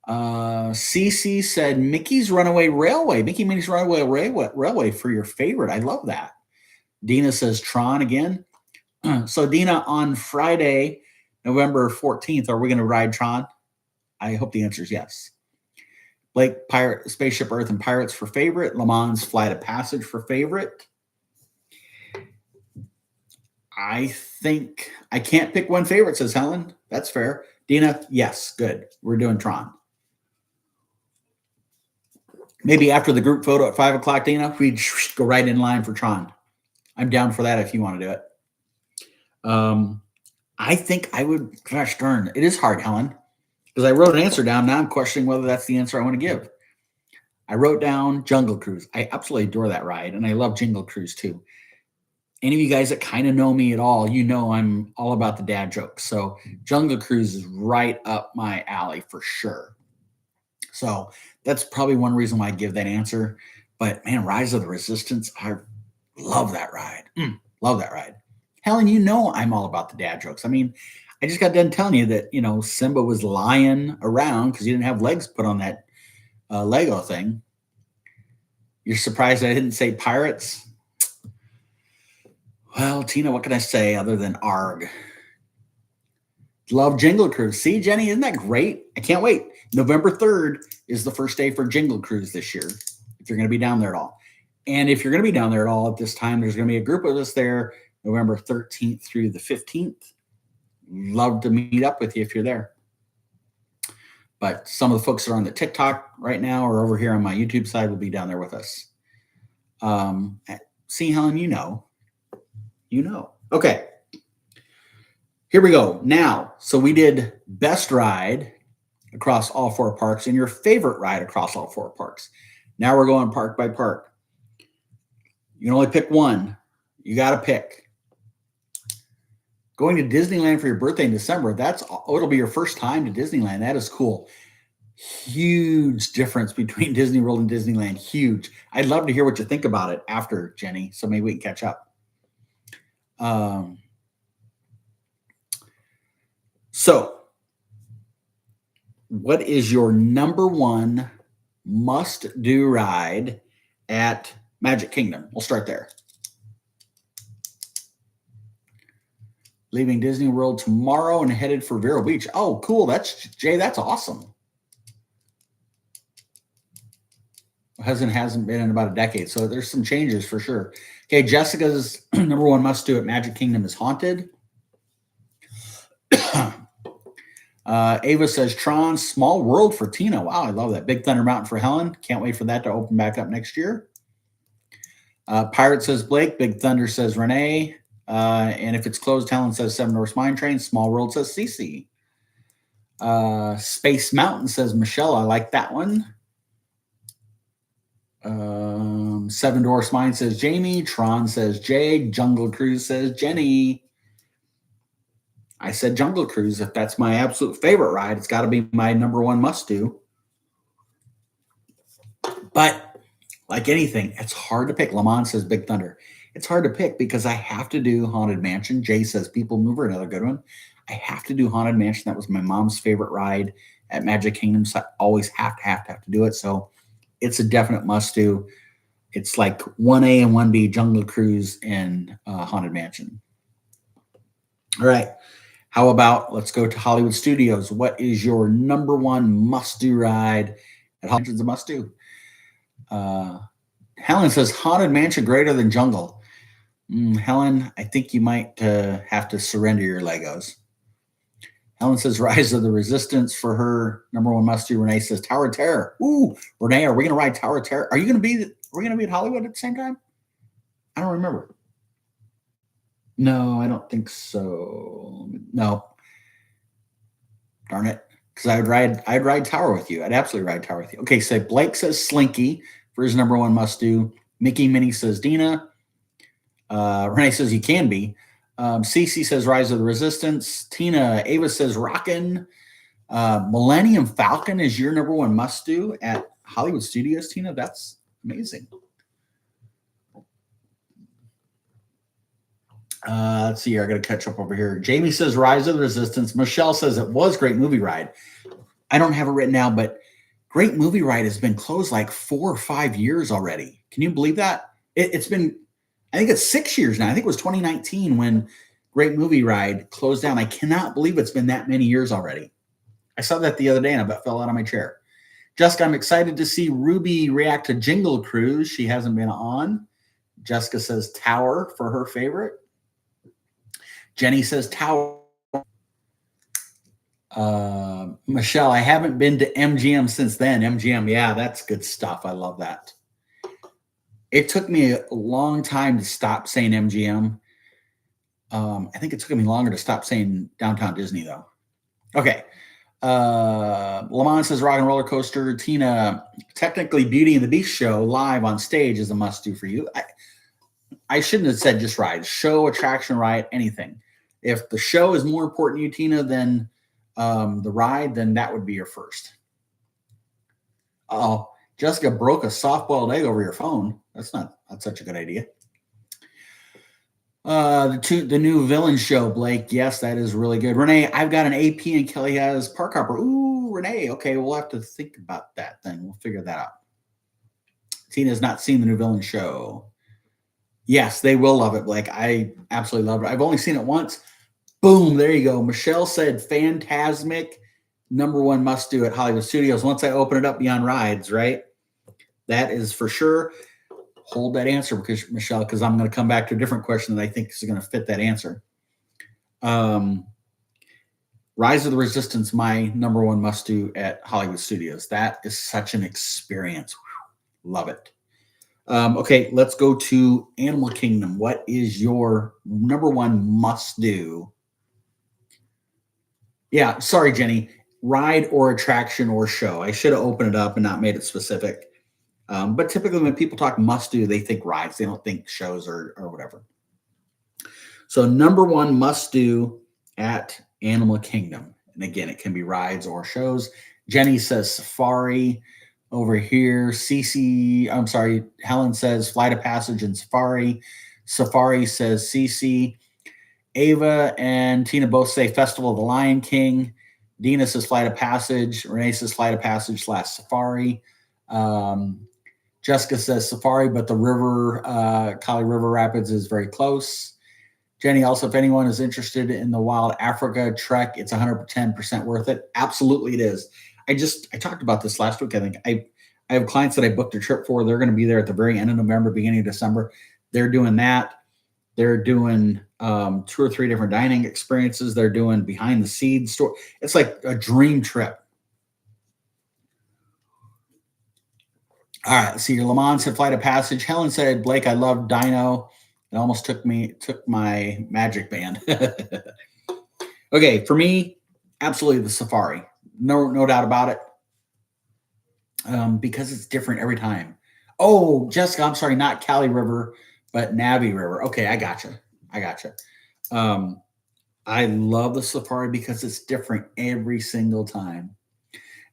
Cece said Mickey's Runaway Railway. Minnie's Runaway Railway for your favorite. I love that. Dina says Tron again. So Dina, on Friday, November 14th, are we going to ride Tron? I hope the answer is yes. Blake, Spaceship Earth and Pirates for favorite. Le Mans Flight of Passage for favorite. I think I can't pick one favorite, says Helen. That's fair. Dina, yes, good. We're doing Tron. Maybe after the group photo at 5 o'clock, Dina, we'd go right in line for Tron. I'm down for that if you want to do it. I think I would, gosh darn, it is hard, Helen, because I wrote an answer down. Now I'm questioning whether that's the answer I want to give. I wrote down Jungle Cruise. I absolutely adore that ride, and I love Jungle Cruise too. Any of you guys that kind of know me at all, you know I'm all about the dad jokes. So Jungle Cruise is right up my alley for sure. So that's probably one reason why I give that answer. But man, Rise of the Resistance, I love that ride. Love that ride. Helen, you know I'm all about the dad jokes. I mean, I just got done telling you that, Simba was lying around because he didn't have legs put on that Lego thing. You're surprised I didn't say Pirates? Well, Tina, what can I say other than ARG? Love Jingle Cruise. See, Jenny, isn't that great? I can't wait. November 3rd is the first day for Jingle Cruise this year, if you're going to be down there at all. And if you're going to be down there at all at this time, there's going to be a group of us there November 13th through the 15th. Love to meet up with you if you're there. But some of the folks that are on the TikTok right now or over here on my YouTube side will be down there with us. See, Helen, you know. Okay. Here we go. Now, so we did best ride across all 4 parks and your favorite ride across all 4 parks. Now we're going park by park. You can only pick one. You got to pick. Going to Disneyland for your birthday in December, it'll be your first time to Disneyland. That is cool. Huge difference between Disney World and Disneyland. Huge. I'd love to hear what you think about it after, Jenny, so maybe we can catch up. So, what is your number one must-do ride at Magic Kingdom? We'll start there. Leaving Disney World tomorrow and headed for Vero Beach. Oh, cool. That's awesome. My husband hasn't been in about a decade, so there's some changes for sure. Okay, Jessica's number one must-do at Magic Kingdom is Haunted. Ava says Tron, Small World for Tina. Wow, I love that. Big Thunder Mountain for Helen. Can't wait for that to open back up next year. Pirate says Blake. Big Thunder says Renee. And if it's closed, Helen says Seven Dwarfs Mine Train. Small World says Cece. Space Mountain says Michelle. I like that one. Seven Dwarfs Mine says Jamie. Tron says Jay. Jungle Cruise says Jenny. I said Jungle Cruise. If that's my absolute favorite ride, it's got to be my number one must-do. But like anything, it's hard to pick. Lamont says Big Thunder. It's hard to pick because I have to do Haunted Mansion. Jay says People Mover, another good one. I have to do Haunted Mansion. That was my mom's favorite ride at Magic Kingdom, so I always have to do it. So it's a definite must-do. It's like 1A and 1B, Jungle Cruise and Haunted Mansion. All right. How about let's go to Hollywood Studios. What is your number one must-do ride at Hollywood? It's a must-do. Helen says Haunted Mansion greater than Jungle. Helen, I think you might have to surrender your Legos. Helen says Rise of the Resistance for her number one must-do. Renee says Tower of Terror. Ooh, Renee, are we going to ride Tower of Terror? Are we going to be at Hollywood at the same time? I don't remember. No, I don't think so. No. Darn it. Because I'd ride Tower with you. I'd absolutely ride Tower with you. Okay, so Blake says Slinky for his number one must-do. Mickey Minnie says Dina. Renee says you can be. Cece says Rise of the Resistance. Tina, Ava says Rockin'. Millennium Falcon is your number one must-do at Hollywood Studios, Tina. That's amazing. Let's see here. I got to catch up over here. Jamie says Rise of the Resistance. Michelle says it was Great Movie Ride. I don't have it written down, but Great Movie Ride has been closed like 4 or 5 years already. Can you believe that? It's been, I think it's 6 years now. I think it was 2019 when Great Movie Ride closed down. I cannot believe it's been that many years already. I saw that the other day and I about fell out of my chair. Jessica, I'm excited to see Ruby react to Jingle Cruise. She hasn't been on. Jessica says Tower for her favorite. Jenny says Tower. Michelle, I haven't been to MGM since then. MGM, yeah, that's good stuff. I love that. It took me a long time to stop saying MGM. I think it took me longer to stop saying Downtown Disney, though. Okay. Lamont says Rock and Roller Coaster. Tina, technically Beauty and the Beast show live on stage is a must-do for you. I shouldn't have said just ride. Show, attraction, ride, anything. If the show is more important to you, Tina, than the ride, then that would be your first. Oh, Jessica broke a soft-boiled egg over your phone. That's not such a good idea. The new villain show, Blake. Yes, that is really good. Renee, I've got an AP and Kelly has Park Hopper. Ooh, Renee. Okay, we'll have to think about that then. We'll figure that out. Tina's not seen the new villain show. Yes, they will love it, Blake. I absolutely love it. I've only seen it once. Boom, there you go. Michelle said Fantasmic, #1 must do at Hollywood Studios. Once I open it up beyond rides, right? That is for sure. Hold that answer, because Michelle, because I'm going to come back to a different question that I think is going to fit that answer. Rise of the Resistance, my #1 must do at Hollywood Studios. That is such an experience. Whew, love it. Okay, let's go to Animal Kingdom. What is your #1 must do? Yeah, sorry, Jenny. Ride or attraction or show. I should have opened it up and not made it specific. But typically when people talk must do, they think rides. They don't think shows or whatever. So #1 must do at Animal Kingdom. And again, it can be rides or shows. Jenny says Safari over here. Helen says Flight of Passage and Safari. Safari says Cece. Ava and Tina both say Festival of the Lion King. Dina says Flight of Passage. Renee says Flight of Passage / Safari. Jessica says Safari, but the river, Kali River Rapids is very close. Jenny, also, if anyone is interested in the Wild Africa trek, it's 110% worth it. Absolutely it is. I talked about this last week. I think I have clients that I booked a trip for. They're going to be there at the very end of November, beginning of December. They're doing that. They're doing 2 or 3 different dining experiences. They're doing behind the scenes store. It's like a dream trip. All right, let's see here. Lamont said Flight of Passage. Helen said, Blake, I love Dino. It almost took my magic band. Okay, for me, absolutely the Safari. No doubt about it. Because it's different every time. Oh, Jessica, I'm sorry, not Kali River, but Navi River. Okay, I gotcha. I love the Safari because it's different every single time.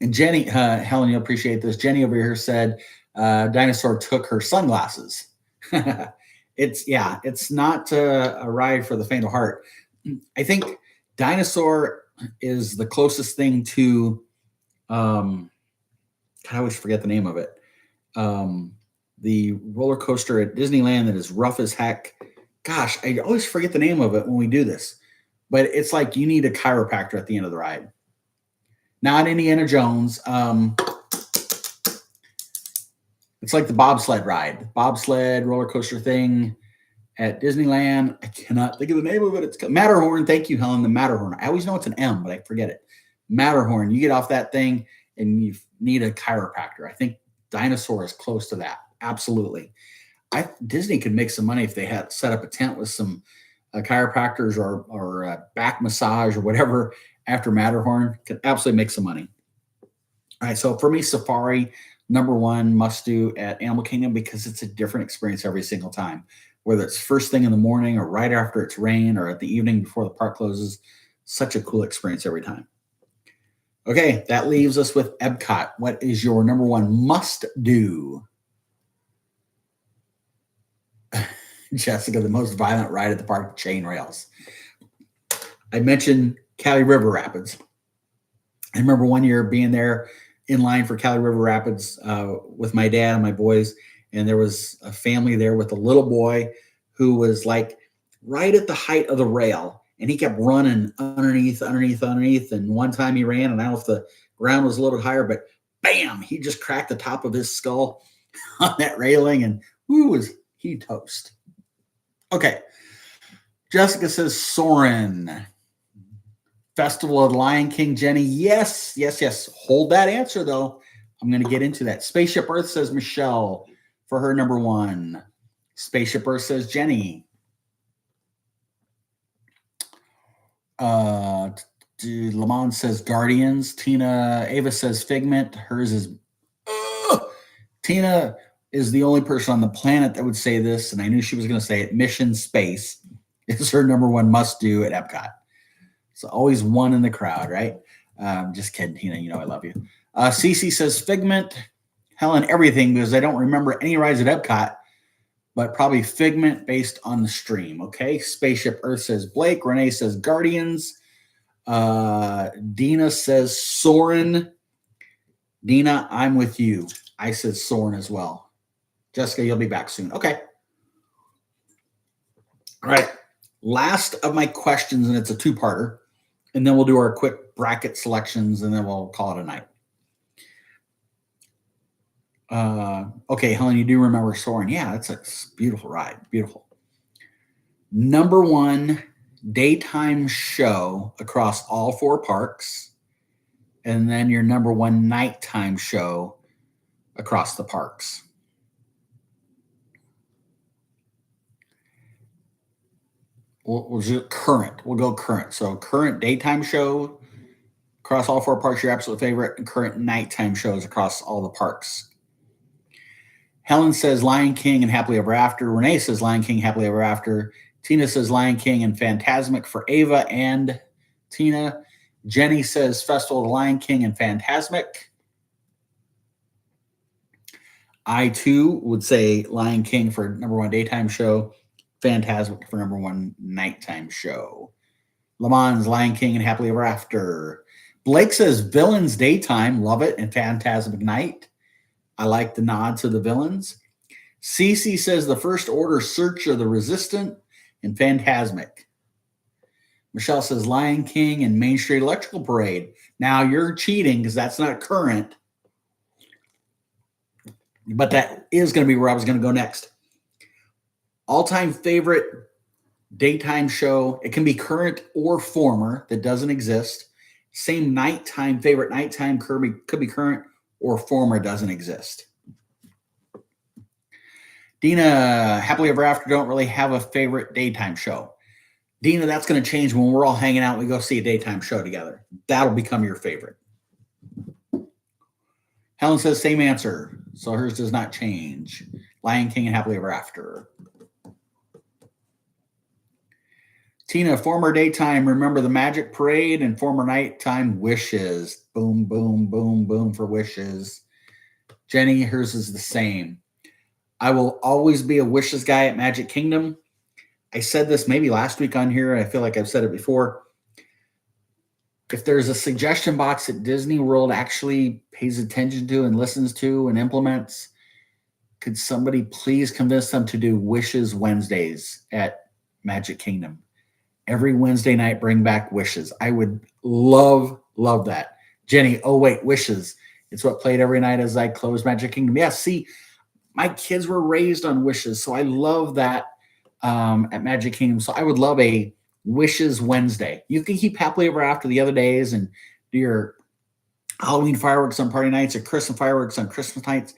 And Jenny, Helen, you'll appreciate this. Jenny over here said, Dinosaur took her sunglasses. It's not a ride for the faint of heart. I think Dinosaur is the closest thing to, I always forget the name of it. The roller coaster at Disneyland that is rough as heck. Gosh, I always forget the name of it when we do this, but it's like you need a chiropractor at the end of the ride. Not Indiana Jones. It's like the bobsled ride, bobsled roller coaster thing at Disneyland. I cannot think of the name of it. It's Matterhorn. Thank you, Helen. The Matterhorn. I always know it's an M, but I forget it. Matterhorn. You get off that thing and you need a chiropractor. I think Dinosaur is close to that. Absolutely. Disney could make some money if they had set up a tent with some chiropractors or back massage or whatever after Matterhorn. Could absolutely make some money. All right. So for me, Safari, #1 must do at Animal Kingdom because it's a different experience every single time, whether it's first thing in the morning or right after it's rain or at the evening before the park closes. Such a cool experience every time. Okay, that leaves us with Epcot. What is your #1 must do? Jessica, the most violent ride at the park, chain rails. I mentioned Kali River Rapids. I remember one year being there in line for Kali River Rapids with my dad and my boys, and there was a family there with a little boy who was like right at the height of the rail, and he kept running underneath. And one time he ran, and I don't know if the ground was a little higher, but bam, he just cracked the top of his skull on that railing, and was he toast. Okay. Jessica says Soarin'. Festival of the Lion King, Jenny. Yes. Hold that answer, though. I'm going to get into that. Spaceship Earth says Michelle for her #1. Spaceship Earth says Jenny. Lamont says Guardians. Ava says Figment. Hers is... Tina is the only person on the planet that would say this, and I knew she was going to say it. Mission Space is her #1 must-do at Epcot. So always one in the crowd, right? Just kidding, Tina. You know I love you. Cece says Figment. Helen, everything, because I don't remember any rides at Epcot, but probably Figment based on the stream. Okay. Spaceship Earth says Blake. Renee says Guardians. Dina says Soarin'. Dina, I'm with you. I said Soren as well. Jessica, you'll be back soon. Okay. All right. Last of my questions, and it's a two-parter. And then we'll do our quick bracket selections, and then we'll call it a night. Okay, Helen, you do remember Soren. Yeah, that's a beautiful ride. Beautiful. Number one daytime show across all four parks, and then your number one nighttime show across the parks. We'll do current. We'll go current. So current daytime show across all four parks, your absolute favorite, and current nighttime shows across all the parks. Helen says Lion King and Happily Ever After. Renee says Lion King, Happily Ever After. Tina says Lion King and Fantasmic for Ava and Tina. Jenny says Festival of the Lion King and Fantasmic. I, too, would say Lion King for number one daytime show, Fantasmic for number one nighttime show. Lamons, Lion King and Happily Ever After. Blake says Villains daytime, love it, and Fantasmic night. I like the nod to the villains. Cece says the First Order, Search of the Resistant, and Fantasmic. Michelle says Lion King and Main Street Electrical Parade. Now you're cheating because that's not current. But that is going to be where I was going to go next. All-time favorite daytime show. It can be current or former that doesn't exist. Same nighttime favorite nighttime could be current or former doesn't exist. Dina, Happily Ever After don't really have a favorite daytime show. Dina, that's going to change when we're all hanging out and we go see a daytime show together. That'll become your favorite. Helen says same answer, so hers does not change. Lion King and Happily Ever After. Tina, former daytime, Remember the Magic Parade, and former nighttime, Wishes. Boom, boom, boom, boom for Wishes. Jenny, hers is the same. I will always be a Wishes guy at Magic Kingdom. I said this maybe last week on here, and I feel like I've said it before. If there's a suggestion box that Disney World actually pays attention to and listens to and implements, could somebody please convince them to do Wishes Wednesdays at Magic Kingdom? Every Wednesday night, bring back Wishes. I would love that. Jenny, oh wait, Wishes. It's what played every night as I closed Magic Kingdom. Yeah, see, my kids were raised on Wishes, so I love that at Magic Kingdom. So I would love a Wishes Wednesday. You can keep Happily Ever After the other days and do your Halloween fireworks on party nights or Christmas fireworks on Christmas nights,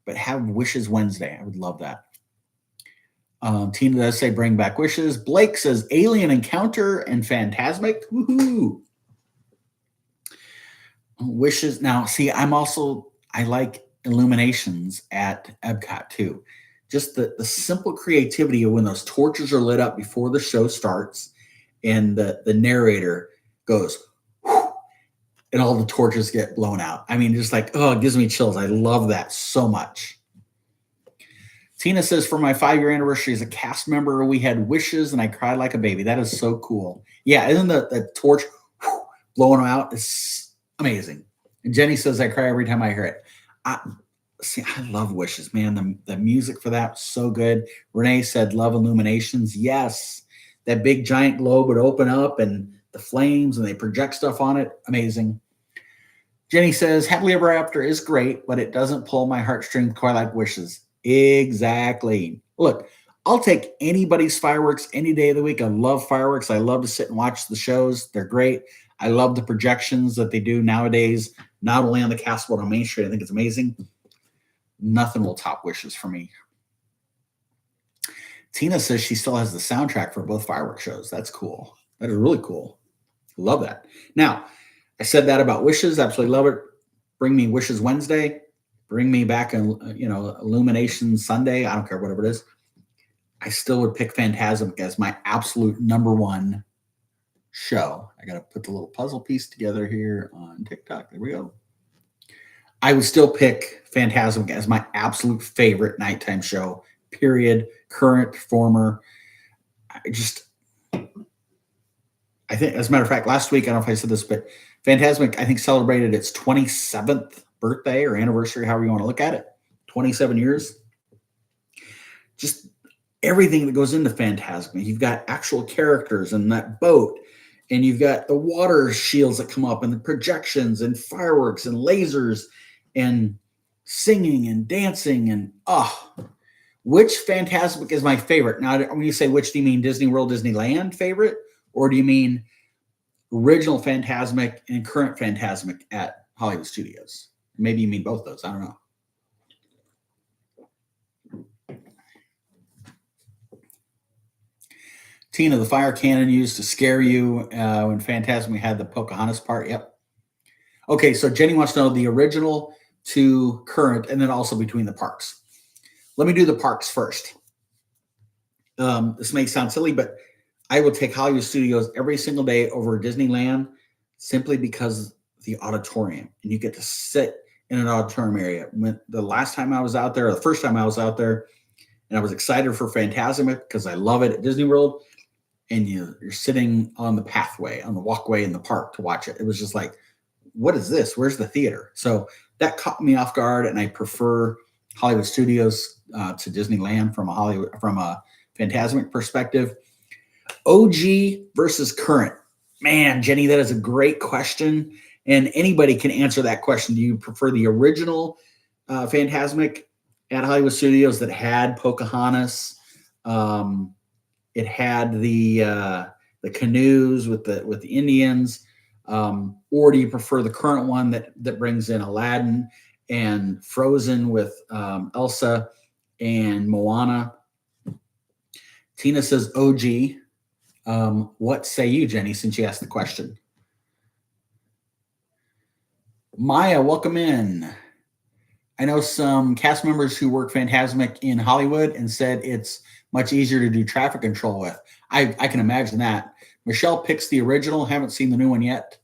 but have Wishes Wednesday. I would love that. Tina does say bring back Wishes. Blake says Alien Encounter and Fantasmic. Woohoo! Wishes. Now, see, I like Illuminations at Epcot too. Just the simple creativity of when those torches are lit up before the show starts and the narrator goes, whew, and all the torches get blown out. I mean, just like, oh, it gives me chills. I love that so much. Tina says, for my 5-year anniversary as a cast member, we had Wishes and I cried like a baby. That is so cool. Yeah, isn't the torch blowing out? It's amazing. And Jenny says, I cry every time I hear it. I love Wishes, man. The music for that was so good. Renee said, love Illuminations. Yes. That big giant globe would open up and the flames and they project stuff on it. Amazing. Jenny says, Happily Ever After is great, but it doesn't pull my heartstrings quite like Wishes. Exactly. Look, I'll take anybody's fireworks any day of the week. I love fireworks. I love to sit and watch the shows. They're great. I love the projections that they do nowadays, not only on the castle, but on Main Street. I think it's amazing. Nothing will top Wishes for me. Tina says she still has the soundtrack for both fireworks shows. That's cool. That is really cool. Love that. Now, I said that about Wishes. Absolutely love it. Bring me Wishes Wednesday. Bring me back, Illumination Sunday. I don't care, whatever it is. I still would pick Fantasmic as my absolute number one show. I got to put the little puzzle piece together here on TikTok. There we go. I would still pick Fantasmic as my absolute favorite nighttime show, period. Current, former. I think, as a matter of fact, last week, I don't know if I said this, but Fantasmic, I think, celebrated its 27th birthday or anniversary, however you want to look at it, 27 years. Just everything that goes into Phantasmic. You've got actual characters in that boat, and you've got the water shields that come up, and the projections, and fireworks, and lasers, and singing and dancing, and which Phantasmic is my favorite? Now, when you say which, do you mean Disney World, Disneyland favorite, or do you mean original Phantasmic and current Phantasmic at Hollywood Studios? Maybe you mean both those. I don't know. Tina, the fire cannon used to scare you when Phantasmic had the Pocahontas part. Yep. Okay, so Jenny wants to know the original to current, and then also between the parks. Let me do the parks first. This may sound silly, but I will take Hollywood Studios every single day over Disneyland simply because the auditorium, and you get to sit in an auditorium area. When the last time I was out there, or the first time I was out there, and I was excited for Phantasmic because I love it at Disney World, and you're sitting on the pathway, on the walkway in the park to watch it. It was just like, what is this? Where's the theater? So that caught me off guard, and I prefer Hollywood Studios to Disneyland from a Phantasmic perspective. OG versus current. Man, Jenny, that is a great question, and anybody can answer that question. Do you prefer the original Phantasmic at Hollywood Studios that had Pocahontas? It had the canoes with the Indians, or do you prefer the current one that brings in Aladdin and Frozen with Elsa and Moana? Tina says OG. What say you, Jenny, since you asked the question? Maya, welcome in. I know some cast members who work Phantasmic in Hollywood and said it's much easier to do traffic control with. I can imagine that. Michelle picks the original. Haven't seen the new one yet.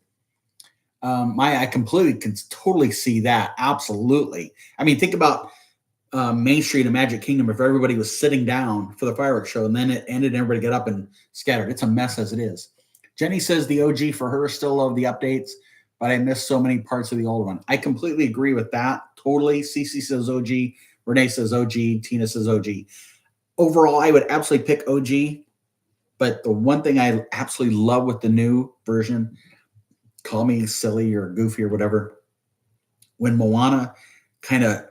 Maya, I can totally see that. Absolutely. I mean, think about Main Street and Magic Kingdom. If everybody was sitting down for the fireworks show and then it ended, everybody get up and scattered. It's a mess as it is. Jenny says the OG for her, still love the updates, but I miss so many parts of the old one. I completely agree with that. Totally. Cece says OG. Renee says OG. Tina says OG. Overall, I would absolutely pick OG, but the one thing I absolutely love with the new version, call me silly or goofy or whatever, when Moana kind of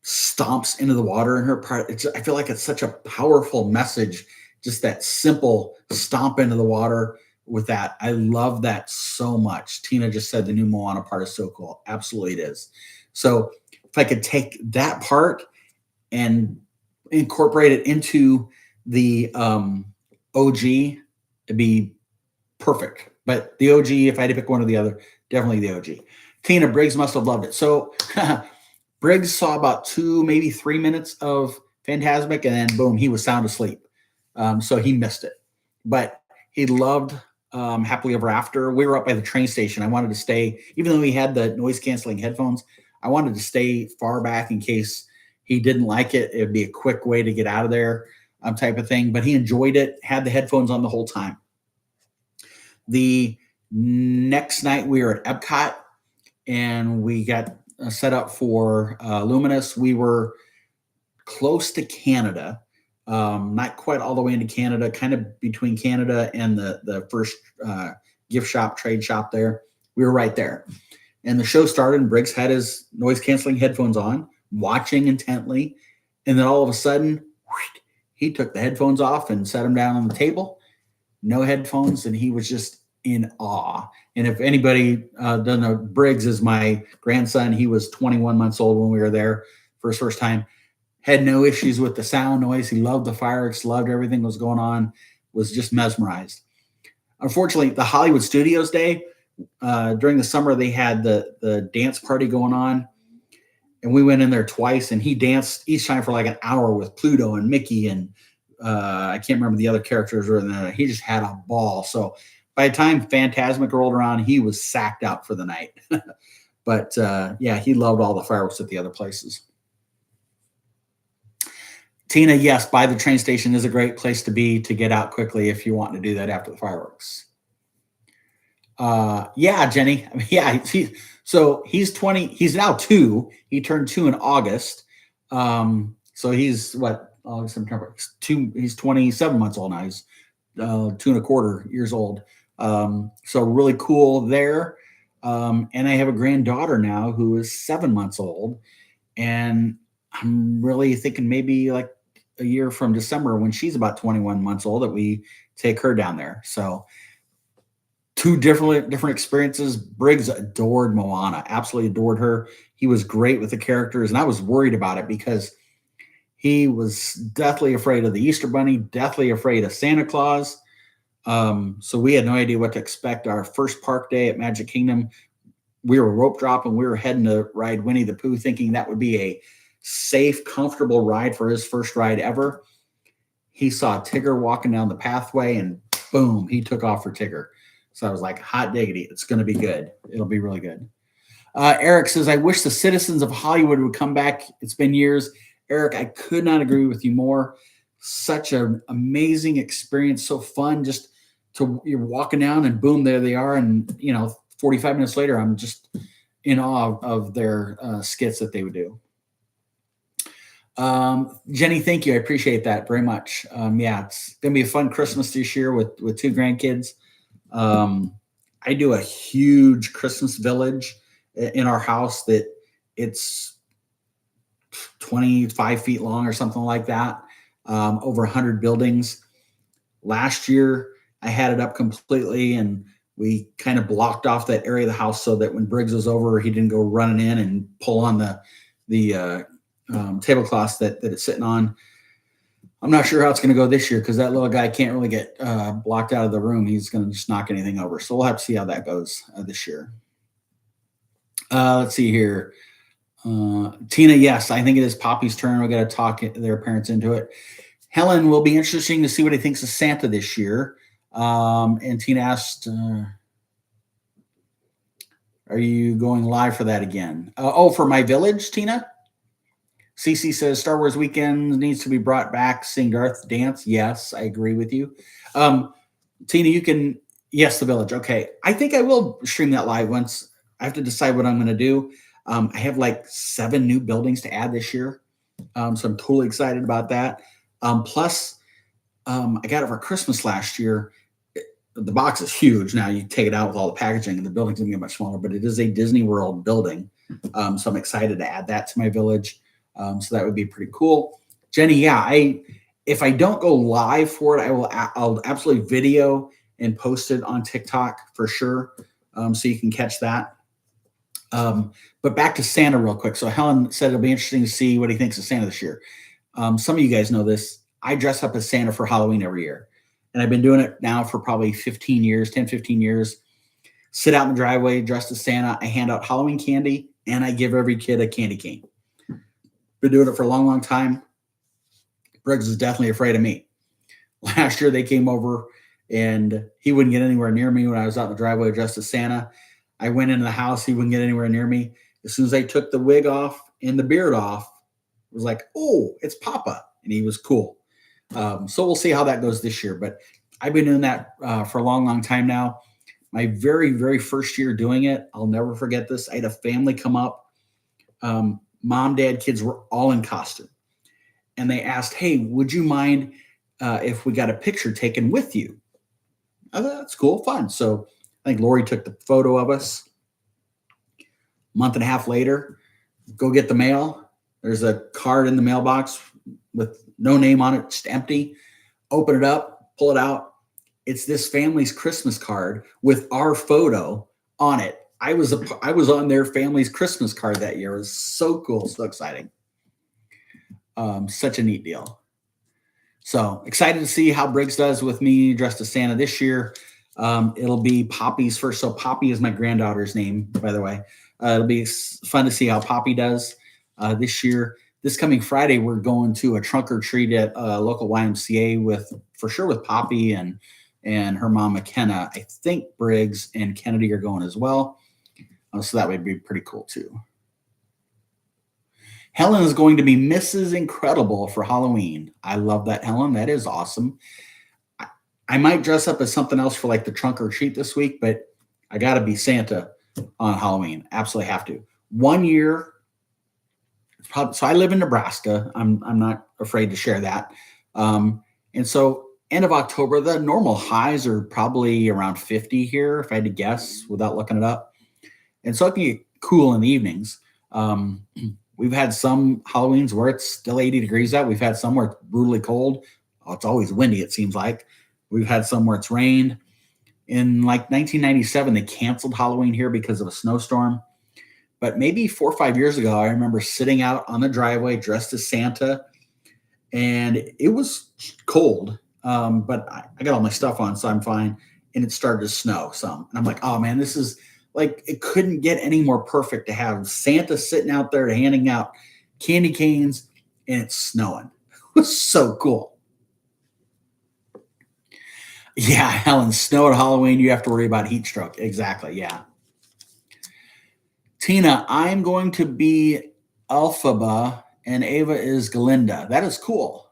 stomps into the water in her part, I feel like it's such a powerful message, just that simple stomp into the water with that. I love that so much. Tina just said the new Moana part is so cool. Absolutely it is. So if I could take that part and incorporate it into the OG, it'd be perfect. But the OG, if I had to pick one or the other, definitely the OG. Tina, Briggs must have loved it. So Briggs saw about 2, maybe 3 minutes of Phantasmic, and then boom, he was sound asleep. So he missed it. But he loved Happily Ever After. We were up by the train station. I wanted to stay, even though he had the noise-canceling headphones, I wanted to stay far back in case he didn't like it. It'd be a quick way to get out of there, type of thing. But he enjoyed it, had the headphones on the whole time. The next night we were at Epcot, and we got set up for Luminous. We were close to Canada, not quite all the way into Canada, kind of between Canada and the first gift shop, trade shop there. We were right there. And the show started, and Briggs had his noise-canceling headphones on, watching intently. And then all of a sudden, he took the headphones off and set them down on the table. No headphones, and he was just in awe. And if anybody doesn't know, Briggs is my grandson. He was 21 months old when we were there for his first time. Had no issues with the sound noise. He loved the fireworks, loved everything that was going on, was just mesmerized. Unfortunately, the Hollywood Studios Day, during the summer, they had the dance party going on. And we went in there twice, and he danced each time for like an hour with Pluto and Mickey, and I can't remember the other characters. He just had a ball. So by the time Phantasmic rolled around, he was sacked out for the night. But yeah, he loved all the fireworks at the other places. Tina, yes, by the train station is a great place to be to get out quickly if you want to do that after the fireworks. Yeah, Jenny. I mean, yeah, So he's 20. He's now 2. He turned 2 in August. So he's what, August, September, 2. He's 27 months old now. He's 2.25 years old. So really cool there. And I have a granddaughter now who is 7 months old. And I'm really thinking maybe like a year from December, when she's about 21 months old, that we take her down there. So two different experiences. Briggs adored Moana, absolutely adored her. He was great with the characters, and I was worried about it because he was deathly afraid of the Easter Bunny, deathly afraid of Santa Claus. So we had no idea what to expect. Our first park day at Magic Kingdom, we were rope dropping. We were heading to ride Winnie the Pooh, thinking that would be a safe, comfortable ride for his first ride ever. He saw Tigger walking down the pathway, and boom, he took off for Tigger. So I was like, hot diggity, it's going to be good. It'll be really good. Eric says, I wish the citizens of Hollywood would come back. It's been years. Eric, I could not agree with you more. Such an amazing experience, so fun. Just you're walking down and boom, there they are. And, 45 minutes later, I'm just in awe of their skits that they would do. Jenny, thank you. I appreciate that very much. Yeah, it's going to be a fun Christmas this year with 2 grandkids. I do a huge Christmas village in our house that it's 25 feet long or something like that. Over 100 buildings. Last year, I had it up completely, and we kind of blocked off that area of the house so that when Briggs was over, he didn't go running in and pull on the tablecloths that it's sitting on. I'm not sure how it's going to go this year because that little guy can't really get blocked out of the room. He's going to just knock anything over. So we'll have to see how that goes this year. Let's see here. Tina, yes, I think it is Poppy's turn. We got to talk their parents into it. Helen, will be interesting to see what he thinks of Santa this year. And Tina asked, are you going live for that again? For my village, Tina? Cece says Star Wars weekend needs to be brought back. Seeing Darth dance. Yes, I agree with you. Tina, you can. Yes, the village. Okay. I think I will stream that live once. I have to decide what I'm going to do. I have like 7 new buildings to add this year. So I'm totally excited about that. Plus, I got it for Christmas last year. The box is huge. Now you take it out with all the packaging and the building's going to get much smaller, but it is a Disney World building. So I'm excited to add that to my village. So that would be pretty cool. Jenny, yeah, if I don't go live for it, I'll absolutely video and post it on TikTok for sure. So you can catch that. But back to Santa real quick. So Helen said it'll be interesting to see what he thinks of Santa this year. Some of you guys know this. I dress up as Santa for Halloween every year. And I've been doing it now for probably 15 years, 10, 15 years. Sit out in the driveway, dressed as Santa. I hand out Halloween candy, and I give every kid a candy cane. Been doing it for a long, long time. Briggs is definitely afraid of me. Last year, they came over, and he wouldn't get anywhere near me when I was out in the driveway dressed as Santa. I went into the house. He wouldn't get anywhere near me. As soon as I took the wig off and the beard off, it was like, oh, it's Papa. And he was cool. So we'll see how that goes this year. But I've been doing that for a long, long time now. My very, very first year doing it, I'll never forget this. I had a family come up. Mom, dad, kids were all in costume. And they asked, hey, would you mind if we got a picture taken with you? I thought, that's cool, fun. So I think Lori took the photo of us. A month and a half later, go get the mail. There's a card in the mailbox with no name on it, just empty. Open it up, pull it out. It's this family's Christmas card with our photo on it. I was on their family's Christmas card that year. It was so cool, so exciting. Such a neat deal. So excited to see how Briggs does with me dressed as Santa this year. It'll be Poppy's first. So Poppy is my granddaughter's name, by the way. It'll be fun to see how Poppy does this year. This coming Friday, we're going to a trunk or treat at a local YMCA with Poppy and her mom McKenna. I think Briggs and Kennedy are going as well. So that would be pretty cool too. Helen is going to be Mrs. Incredible for Halloween. I love that, Helen. That is awesome. I might dress up as something else for like the trunk or treat this week, but I got to be Santa on Halloween. Absolutely have to. 1 year, so I live in Nebraska. I'm not afraid to share that. And so end of October, the normal highs are probably around 50 here, if I had to guess without looking it up. And so it can get cool in the evenings. We've had some Halloweens where it's still 80 degrees out. We've had some where it's brutally cold. Oh, it's always windy, it seems like. We've had some where it's rained. In like 1997, they canceled Halloween here because of a snowstorm. But maybe 4 or 5 years ago, I remember sitting out on the driveway dressed as Santa, and it was cold, but I got all my stuff on, so I'm fine. And it started to snow some. And I'm like, oh man, this is like, it couldn't get any more perfect to have Santa sitting out there handing out candy canes and it's snowing. It was so cool. Yeah, Helen, snow at Halloween, you have to worry about heat stroke. Exactly. Yeah. Tina, I'm going to be Alphaba and Ava is Galinda. That is cool.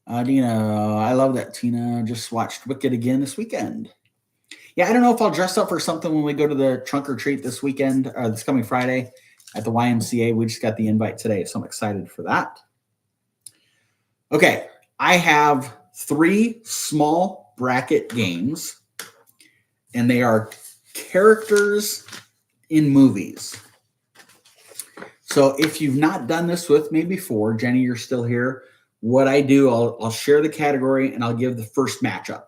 Dina, I love that. Tina just watched Wicked again this weekend. Yeah, I don't know if I'll dress up for something when we go to the trunk or treat this weekend, this coming Friday at the YMCA. We just got the invite today, so I'm excited for that. Okay, I have 3 small bracket games, and they are characters in movies. So if you've not done this with me before, Jenny, you're still here. What I do, I'll share the category and I'll give the first matchup.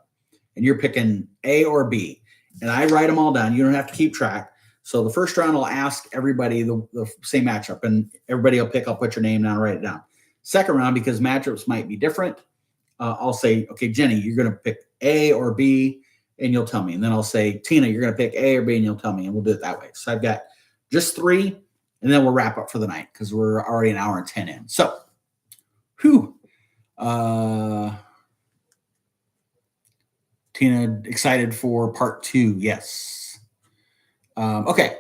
And you're picking A or B. And I write them all down. You don't have to keep track. So the first round, I'll ask everybody the same matchup. And everybody will pick, I'll put your name down, write it down. Second round, because matchups might be different, I'll say, okay, Jenny, you're going to pick A or B, and you'll tell me. And then I'll say, Tina, you're going to pick A or B, and you'll tell me. And we'll do it that way. So I've got just 3, and then we'll wrap up for the night because we're already an hour and 10 in. So, Tina, excited for part 2? Yes. Okay.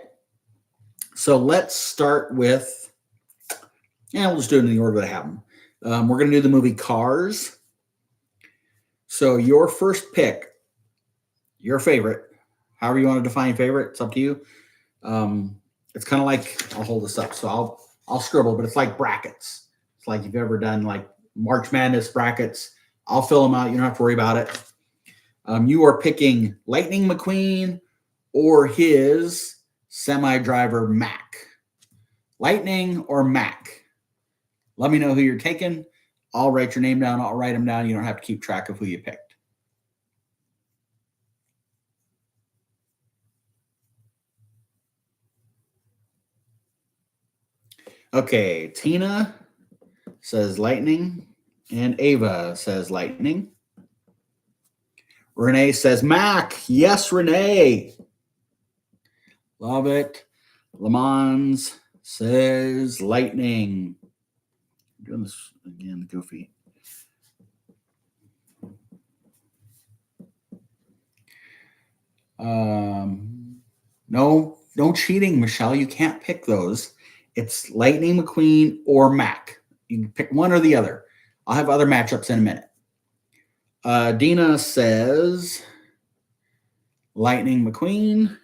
So let's start with, we'll just do it in the order that I have them. We're going to do the movie Cars. So your first pick, your favorite, however you want to define favorite, it's up to you. It's kind of like, I'll hold this up. So I'll scribble, but it's like brackets. It's like you've ever done like March Madness brackets. I'll fill them out. You don't have to worry about it. You are picking Lightning McQueen or his semi-driver Mac. Lightning or Mac. Let me know who you're taking. I'll write your name down. I'll write them down. You don't have to keep track of who you picked. Okay, Tina says Lightning, and Ava says Lightning. Renee says Mac. Yes, Renee. Love it. Lamons says Lightning. I'm doing this again, goofy. No cheating, Michelle. You can't pick those. It's Lightning McQueen or Mac. You can pick one or the other. I'll have other matchups in a minute. Dina says Lightning McQueen.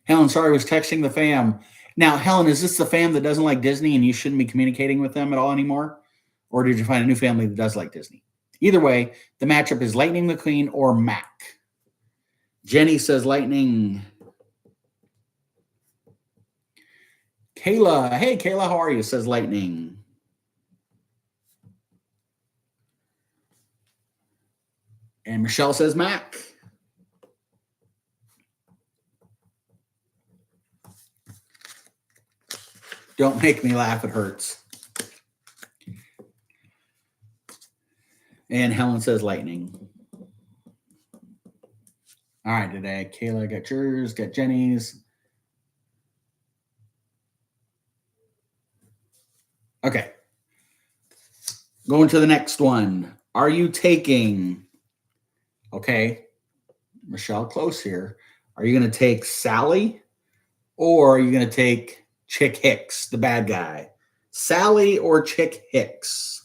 Helen, sorry, I was texting the fam. Now, Helen, is this the fam that doesn't like Disney and you shouldn't be communicating with them at all anymore? Or did you find a new family that does like Disney? Either way, the matchup is Lightning McQueen or Mac. Jenny says Lightning. Kayla, hey, Kayla, how are you? Says Lightning. And Michelle says Mac. Don't make me laugh. It hurts. And Helen says Lightning. All right, today, Kayla, got yours, got Jenny's. Okay. Going to the next one. Are you taking, okay, Michelle, close here. Are you going to take Sally or are you going to take Chick Hicks, the bad guy? Sally or Chick Hicks?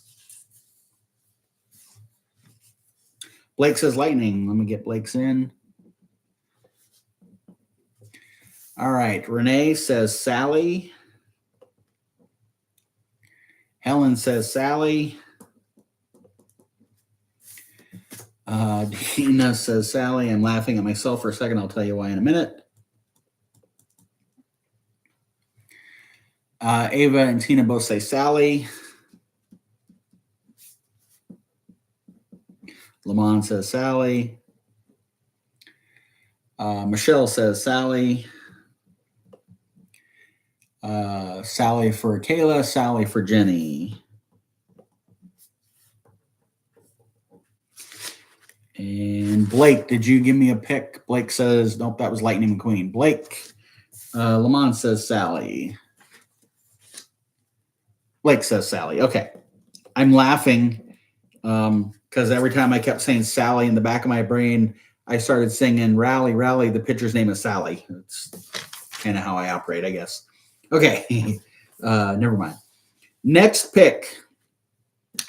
Blake says Lightning. Let me get Blake's in. All right. Renee says Sally. Helen says Sally. Dina says Sally. I'm laughing at myself for a second. I'll tell you why in a minute. Ava and Tina both say Sally. Lamont says Sally. Michelle says Sally. Sally for Kayla. Sally for Jenny. And Blake, did you give me a pick? Blake says, nope, that was Lightning McQueen. Blake, Lamont says Sally. Blake says Sally. Okay. I'm laughing because every time I kept saying Sally in the back of my brain, I started singing Rally, Rally. The pitcher's name is Sally. It's kind of how I operate, I guess. Okay. Never mind. Next pick.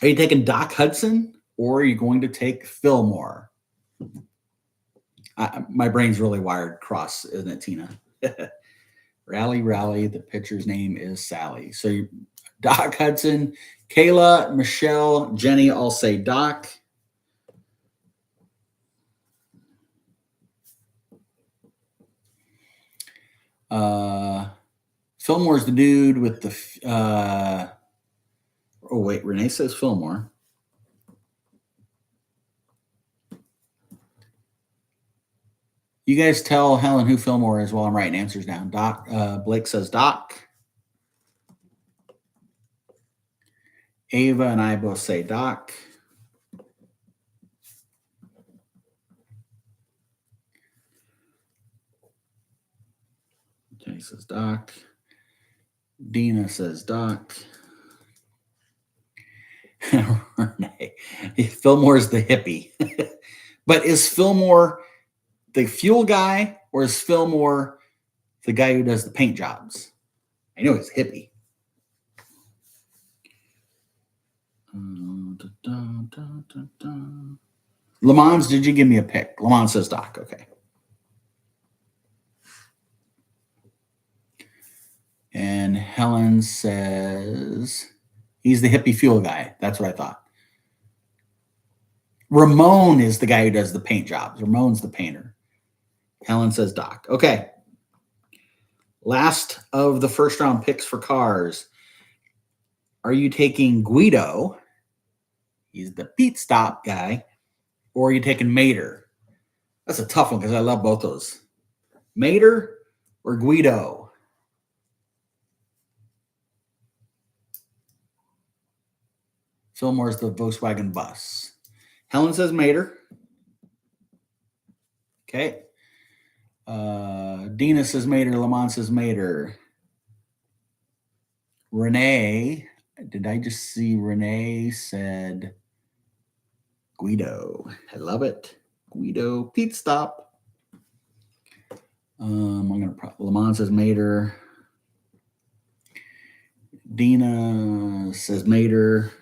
Are you taking Doc Hudson or are you going to take Fillmore? My brain's really wired cross, isn't it, Tina? Rally, Rally. The pitcher's name is Sally. So Doc Hudson, Kayla, Michelle, Jenny all say Doc. Fillmore's the dude with the. Oh, wait. Renee says Fillmore. You guys tell Helen who Fillmore is while I'm writing answers down. Doc. Blake says Doc. Ava and I both say Doc. Jenny says Doc. Dina says Doc. Fillmore's the hippie. But is Fillmore the fuel guy or is Fillmore the guy who does the paint jobs? I know he's a hippie. Lamont, did you give me a pick? Lamont says Doc. Okay. And Helen says he's the hippie fuel guy. That's what I thought. Ramon is the guy who does the paint jobs. Ramon's the painter. Helen says Doc. Okay. Last of the first round picks for cars. Are you taking Guido? He's the pit stop guy. Or are you taking Mater? That's a tough one because I love both those. Mater or Guido? Fillmore's the Volkswagen bus. Helen says Mater. Okay. Dina says Mater. Lamont says Mater. Renee, did I just see Renee said Guido? I love it. Guido pit stop. Lamont says Mater. Dina says Mater.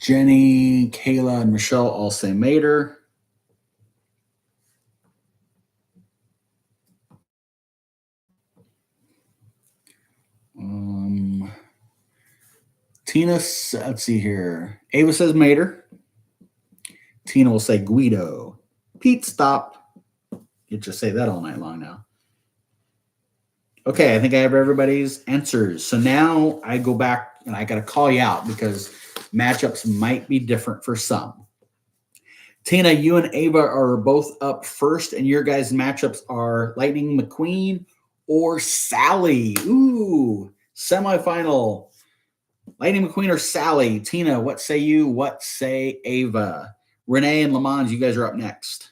Jenny, Kayla, and Michelle all say Mater. Tina, let's see here. Ava says Mater. Tina will say Guido. Pete, stop. You just say that all night long now. Okay, I think I have everybody's answers. So now I go back and I got to call you out because matchups might be different for some. Tina, you and Ava are both up first, and your guys' matchups are Lightning McQueen or Sally. Ooh, semifinal. Lightning McQueen or Sally? Tina, what say you? What say Ava? Renee and Lamont, you guys are up next.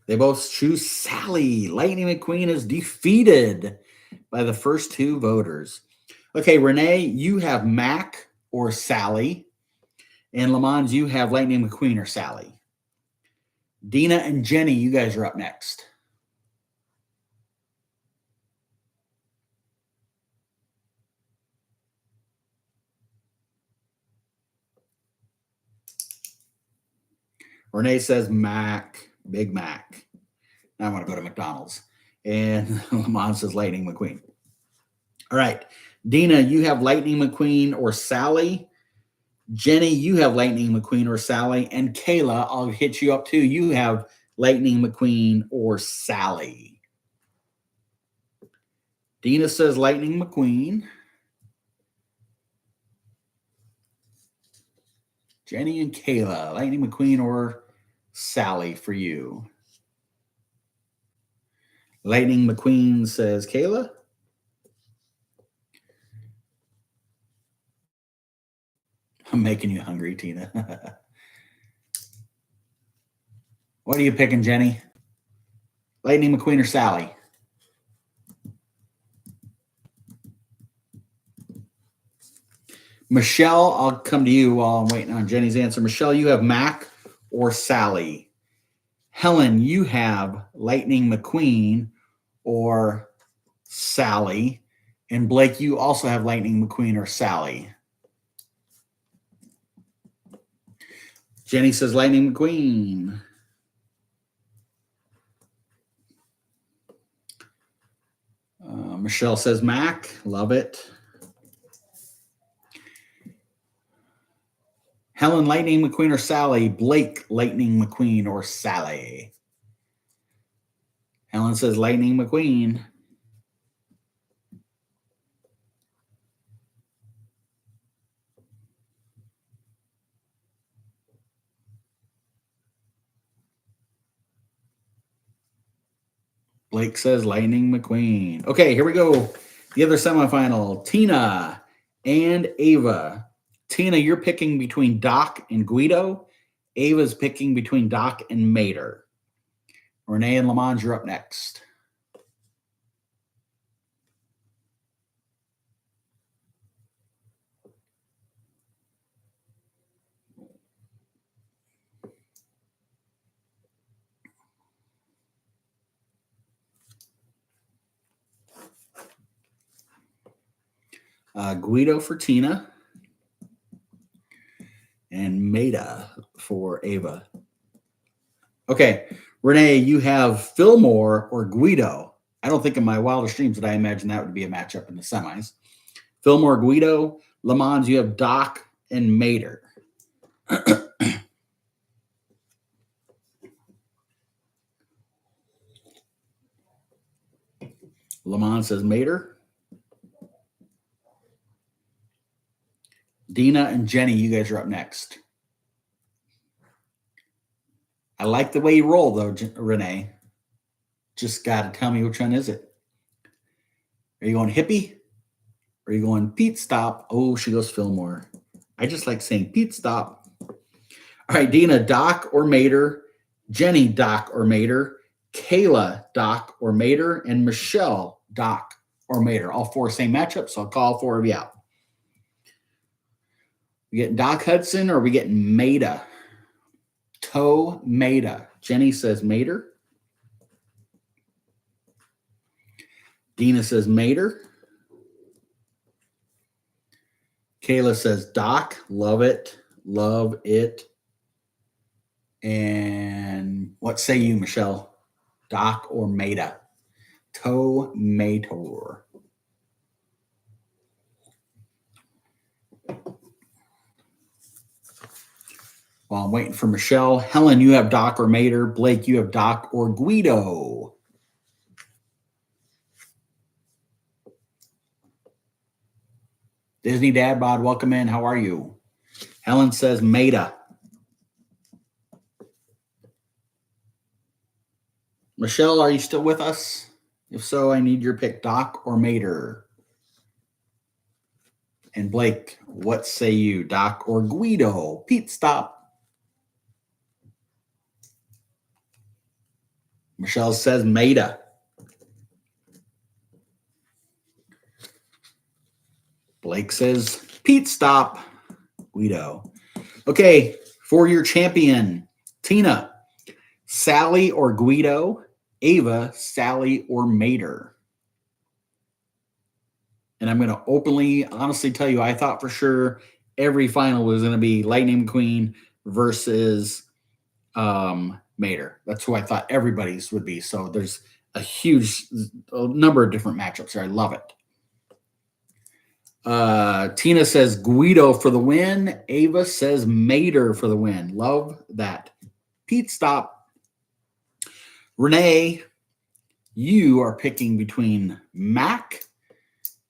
They both choose Sally. Lightning McQueen is defeated by the first two voters. Okay, Renee, you have Mac or Sally. And Lamont, you have Lightning McQueen or Sally. Dina and Jenny, you guys are up next. Renee says Mac, Big Mac. Now I want to go to McDonald's. And Lamont says Lightning McQueen. All right. Dina, you have Lightning McQueen or Sally. Jenny, you have Lightning McQueen or Sally. And Kayla, I'll hit you up too. You have Lightning McQueen or Sally. Dina says Lightning McQueen. Jenny and Kayla, Lightning McQueen or Sally for you. Lightning McQueen says Kayla. I'm making you hungry, Tina. What are you picking, Jenny? Lightning McQueen or Sally? Michelle, I'll come to you while I'm waiting on Jenny's answer. Michelle, you have Mac or Sally? Helen, you have Lightning McQueen or Sally? And Blake, you also have Lightning McQueen or Sally? Jenny says Lightning McQueen. Michelle says Mac. Love it. Helen, Lightning McQueen or Sally? Blake, Lightning McQueen or Sally? Helen says Lightning McQueen. Blake says Lightning McQueen. Okay, here we go. The other semifinal, Tina and Ava. Tina, you're picking between Doc and Guido. Ava's picking between Doc and Mater. Renee and Lamont, you're up next. Guido for Tina. And Maida for Ava. Okay, Renee, you have Fillmore or Guido. I don't think in my wildest dreams did I imagine that would be a matchup in the semis. Fillmore, Guido. Lamont, you have Doc and Mater. Lamont says Mater. Dina and Jenny, you guys are up next. I like the way you roll, though, Renee. Just got to tell me which one is it. Are you going hippie? Or are you going Pete Stop? Oh, she goes Fillmore. I just like saying Pete Stop. All right, Dina, Doc or Mater. Jenny, Doc or Mater. Kayla, Doc or Mater. And Michelle, Doc or Mater. All four same matchups, so I'll call four of you out. We getting Doc Hudson or are we getting Maida? Toe Maida. Jenny says Mater. Dina says Mater. Kayla says Doc. Love it. Love it. And what say you, Michelle? Doc or Maida? Toe Mater. While I'm waiting for Michelle, Helen, you have Doc or Mater. Blake, you have Doc or Guido. Disney Dad Bod, welcome in. How are you? Helen says Maida. Michelle, are you still with us? If so, I need your pick, Doc or Mater. And Blake, what say you, Doc or Guido? Pete, stop. Michelle says Maida. Blake says Pete, stop. Guido. Okay, for your champion, Tina, Sally or Guido. Ava, Sally or Mater. And I'm going to openly, honestly tell you, I thought for sure every final was going to be Lightning McQueen versus Mater. That's who I thought everybody's would be. So there's a number of different matchups here. I love it. Tina says Guido for the win. Ava says Mater for the win. Love that. Pete Stop. Renee, you are picking between Mac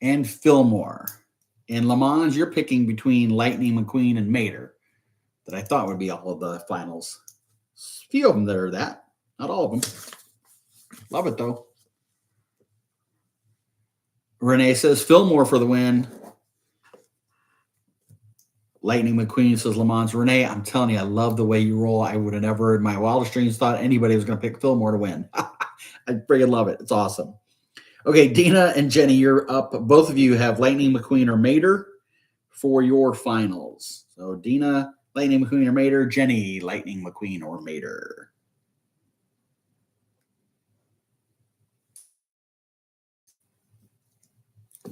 and Fillmore. And Lamont, you're picking between Lightning McQueen and Mater, that I thought would be all of the finals. A few of them that are that. Not all of them. Love it, though. Renee says Fillmore for the win. Lightning McQueen says Lamont. Renee, I'm telling you, I love the way you roll. I would have never in my wildest dreams thought anybody was going to pick Fillmore to win. I freaking love it. It's awesome. Okay, Dina and Jenny, you're up. Both of you have Lightning McQueen or Mater for your finals. So Dina, Lightning McQueen or Mater. Jenny, Lightning McQueen or Mater.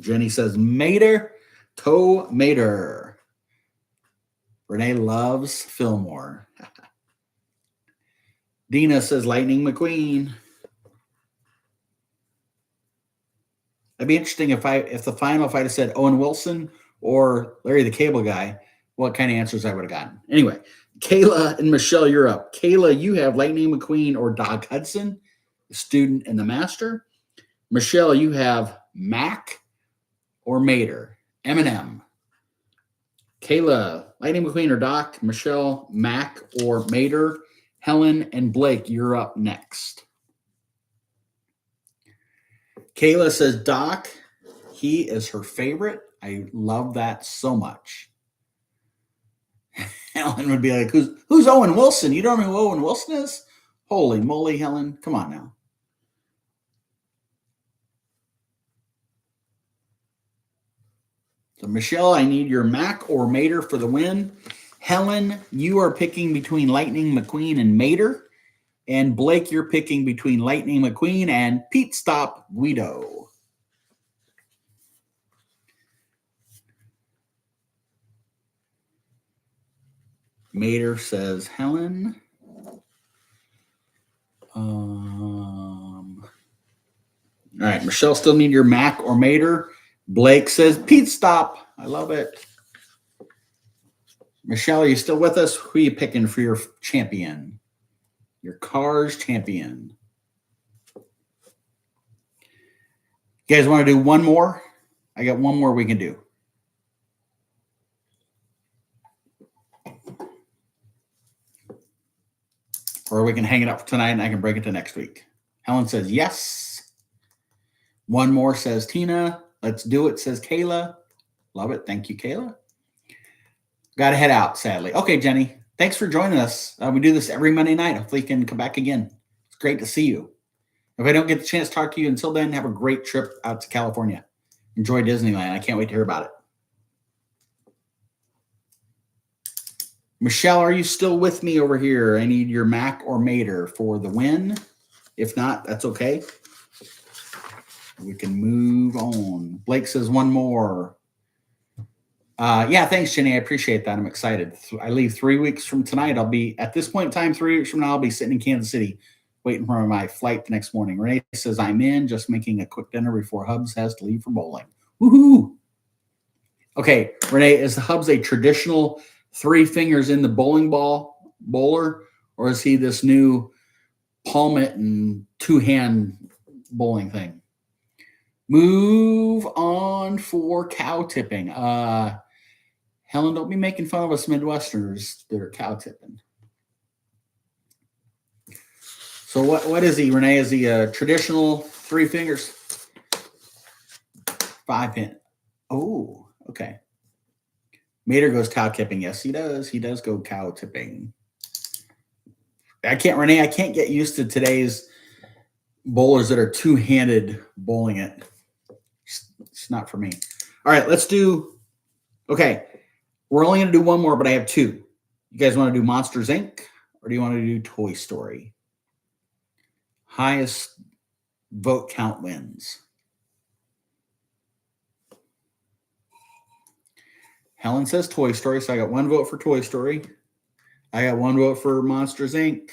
Jenny says Mater. Toe Mater. Renee loves Fillmore. Dina says Lightning McQueen. It'd be interesting if I'd have said Owen Wilson or Larry the Cable Guy, what kind of answers I would have gotten. Anyway, Kayla and Michelle, you're up. Kayla, you have Lightning McQueen or Doc Hudson, the student and the master. Michelle, you have Mac or Mater, Eminem. Kayla, Lightning McQueen or Doc. Michelle, Mac or Mater. Helen and Blake, you're up next. Kayla says Doc, he is her favorite. I love that so much. Helen would be like, who's Owen Wilson? You don't know who Owen Wilson is? Holy moly, Helen. Come on now. So, Michelle, I need your Mac or Mater for the win. Helen, you are picking between Lightning McQueen and Mater. And Blake, you're picking between Lightning McQueen and Pete Stop Guido. Mater says Helen. All right, Michelle, still need your Mac or Mater. Blake says Pete Stop. I love it. Michelle, are you still with us? Who are you picking for your champion? Your Cars champion. You guys want to do one more? I got one more we can do. Or we can hang it up for tonight and I can break it to next week. Helen says yes. One more says Tina. Let's do it, says Kayla. Love it. Thank you, Kayla. Got to head out, sadly. Okay, Jenny. Thanks for joining us. We do this every Monday night. Hopefully you can come back again. It's great to see you. If I don't get the chance to talk to you until then, have a great trip out to California. Enjoy Disneyland. I can't wait to hear about it. Michelle, are you still with me over here? I need your Mac or Mater for the win. If not, that's okay. We can move on. Blake says one more. Yeah, thanks, Jenny. I appreciate that. I'm excited. I leave 3 weeks from tonight. I'll be, at this point in time, 3 weeks from now, I'll be sitting in Kansas City waiting for my flight the next morning. Renee says, I'm in, just making a quick dinner before Hubs has to leave for bowling. Woohoo! Okay, Renee, is the Hubs a traditional 3 fingers in the bowling ball bowler, or is he this new palm it and 2-hand bowling thing? Move on for cow tipping. Helen, don't be making fun of us Midwesterners that are cow tipping. So what is he, Renee? Is he a traditional 3 fingers? 5-pin. Oh, okay. Mater goes cow tipping. Yes, he does. He does go cow tipping. Renee, I can't get used to today's bowlers that are 2-handed bowling it. It's not for me. All right, let's do, okay. We're only going to do one more, but I have 2. You guys want to do Monsters, Inc., or do you want to do Toy Story? Highest vote count wins. Helen says Toy Story, so I got 1 vote for Toy Story. I got one vote for Monsters, Inc.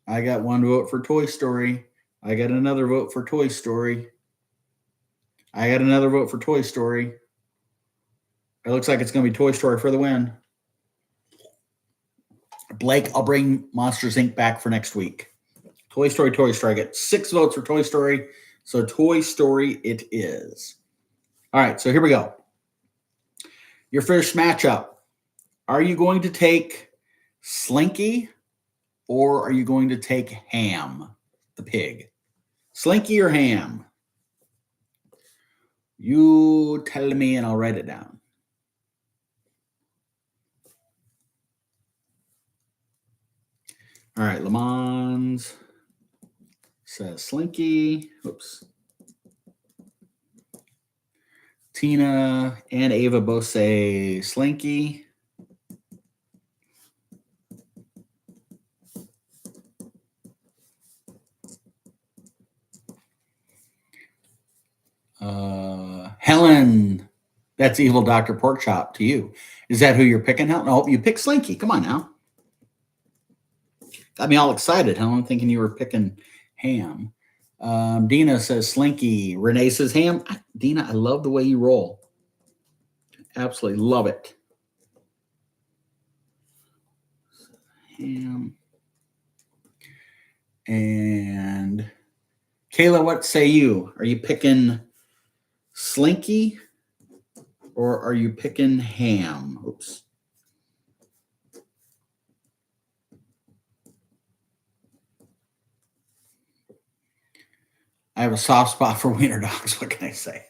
I got one vote for Toy Story. I got another vote for Toy Story. I got another vote for Toy Story. It looks like it's going to be Toy Story for the win. Blake, I'll bring Monsters, Inc. back for next week. Toy Story, Toy Story. I get 6 votes for Toy Story. So Toy Story it is. All right, so here we go. Your first matchup. Are you going to take Slinky or are you going to take Ham, the pig? Slinky or Ham? You tell me and I'll write it down. All right, Lamons says Slinky. Oops. Tina and Ava both say Slinky. Helen, that's Evil Dr. Porkchop to you. Is that who you're picking, Helen? Oh, you pick Slinky. Come on now. Got me all excited, Helen, thinking you were picking Ham. Dina says Slinky. Renee says Ham. Dina, I love the way you roll. Absolutely love it. Ham. And Kayla, what say you? Are you picking Slinky or are you picking Ham? Oops. I have a soft spot for wiener dogs. What can I say?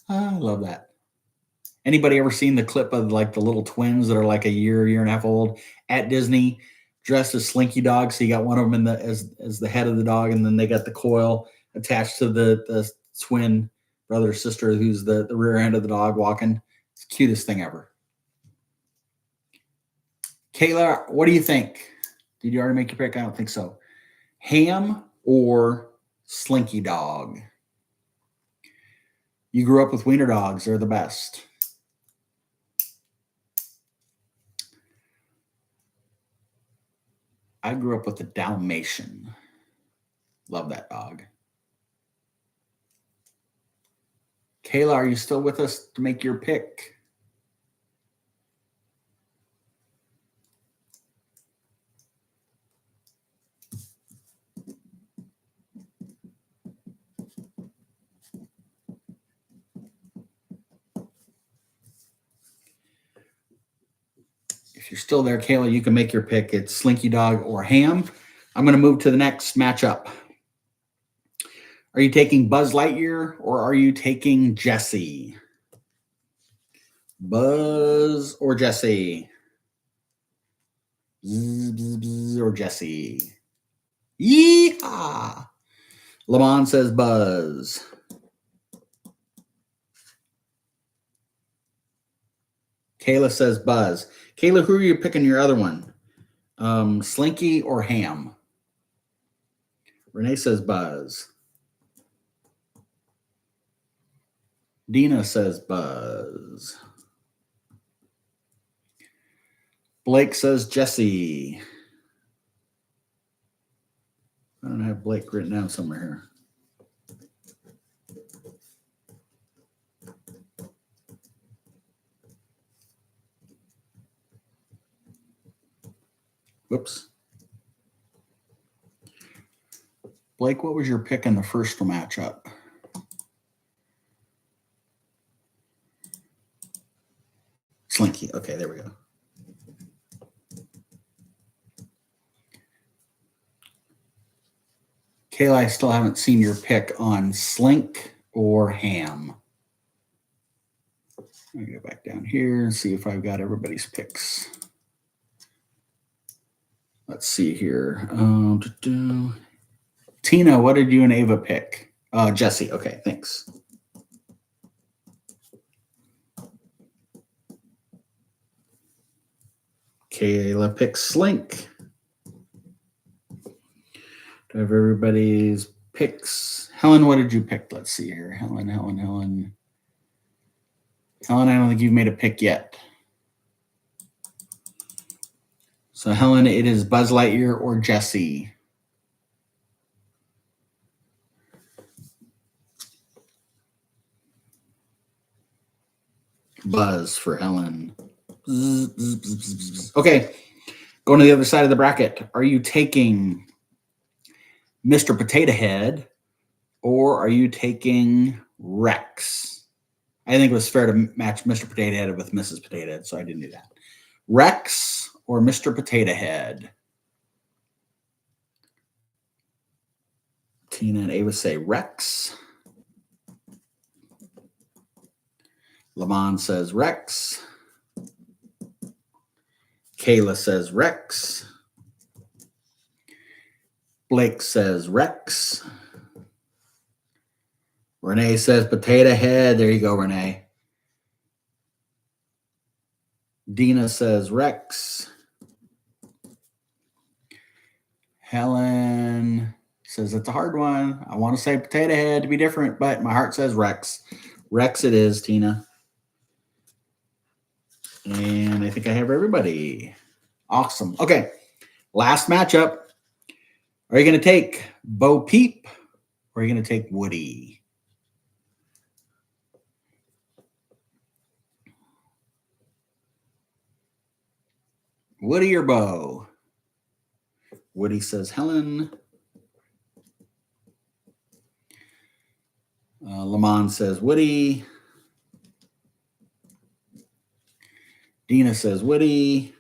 I love that. Anybody ever seen the clip of like the little twins that are like a year and a half old at Disney, dressed as Slinky dogs? So you got one of them in the as the head of the dog, and then they got the coil attached to the twin brother or sister who's the rear end of the dog walking. It's the cutest thing ever. Kayla, what do you think? Did you already make your pick? I don't think so. Ham or Slinky dog? You grew up with wiener dogs. They're the best. I grew up with a Dalmatian. Love that dog. Kayla, are you still with us to make your pick? If you're still there, Kayla, you can make your pick. It's Slinky dog or Ham. I'm going to move to the next matchup. Are you taking Buzz Lightyear or are you taking Jesse? Buzz or Jesse? Bzz or Jesse? Yeehaw! Lamont says Buzz. Kayla says Buzz. Kayla, who are you picking your other one? Slinky or Ham? Renee says Buzz. Dina says Buzz. Blake says Jesse. I don't have Blake written down somewhere here. Whoops. Blake, what was your pick in the first matchup? Slinky. Okay, there we go. Kayla, I still haven't seen your pick on Slink or Ham. Let me go back down here and see if I've got everybody's picks. Let's see here. Tina, what did you and Ava pick? Jesse. Okay, thanks. Kayla picks Slink. Do I have everybody's picks? Helen, what did you pick? Let's see here. Helen, I don't think you've made a pick yet. So Helen, it is Buzz Lightyear or Jesse. Buzz for Helen. Okay, going to the other side of the bracket. Are you taking Mr. Potato Head or are you taking Rex? I think it was fair to match Mr. Potato Head with Mrs. Potato Head, so I didn't do that. Rex or Mr. Potato Head? Tina and Ava say Rex. Lamont says Rex. Kayla says Rex. Blake says Rex. Renee says Potato Head. There you go, Renee. Dina says Rex. Helen says it's a hard one. I want to say Potato Head to be different, but my heart says Rex. Rex it is, Tina. And I think I have everybody. Awesome. Okay. Last matchup. Are you going to take Bo Peep or are you going to take Woody? Woody or Bo? Woody says Helen. Lamont says Woody. Dina says Woody.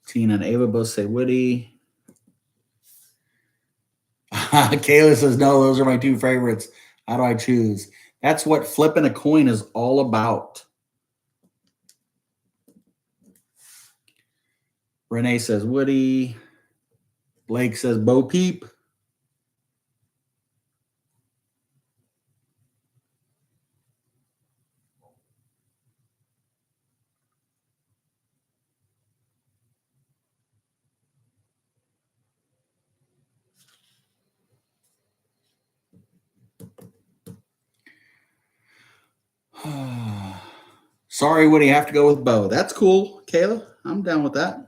Tina and Ava both say Woody. Kayla says, no, those are my two favorites. How do I choose? That's what flipping a coin is all about. Renee says Woody. Blake says Bo Peep. Sorry, Woody, have to go with Bo. That's cool, Kayla. I'm down with that.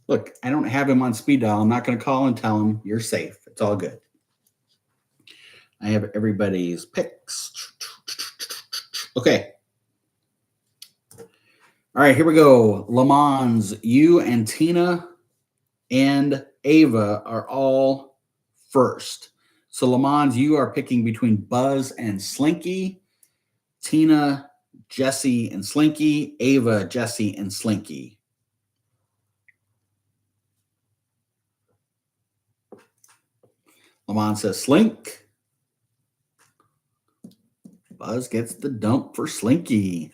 Look, I don't have him on speed dial. I'm not going to call and tell him you're safe. It's all good. I have everybody's picks. Okay. All right, here we go. Lamons, you and Tina and Ava are all first. So Lamons, you are picking between Buzz and Slinky. Tina, Jesse, and Slinky. Ava, Jesse, and Slinky. Lamont says Slink. Buzz gets the dump for Slinky.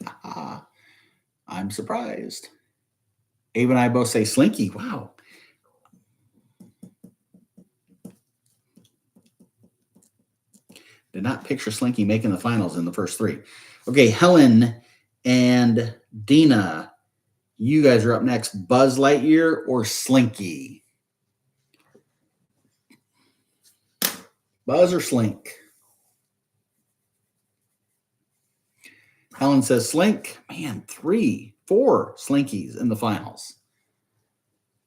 I'm surprised. Ava and I both say Slinky. Wow. Did not picture Slinky making the finals in the first three. Okay, Helen and Dina, you guys are up next. Buzz Lightyear or Slinky? Buzz or Slink? Helen says Slink. Man, 3, 4 Slinkies in the finals.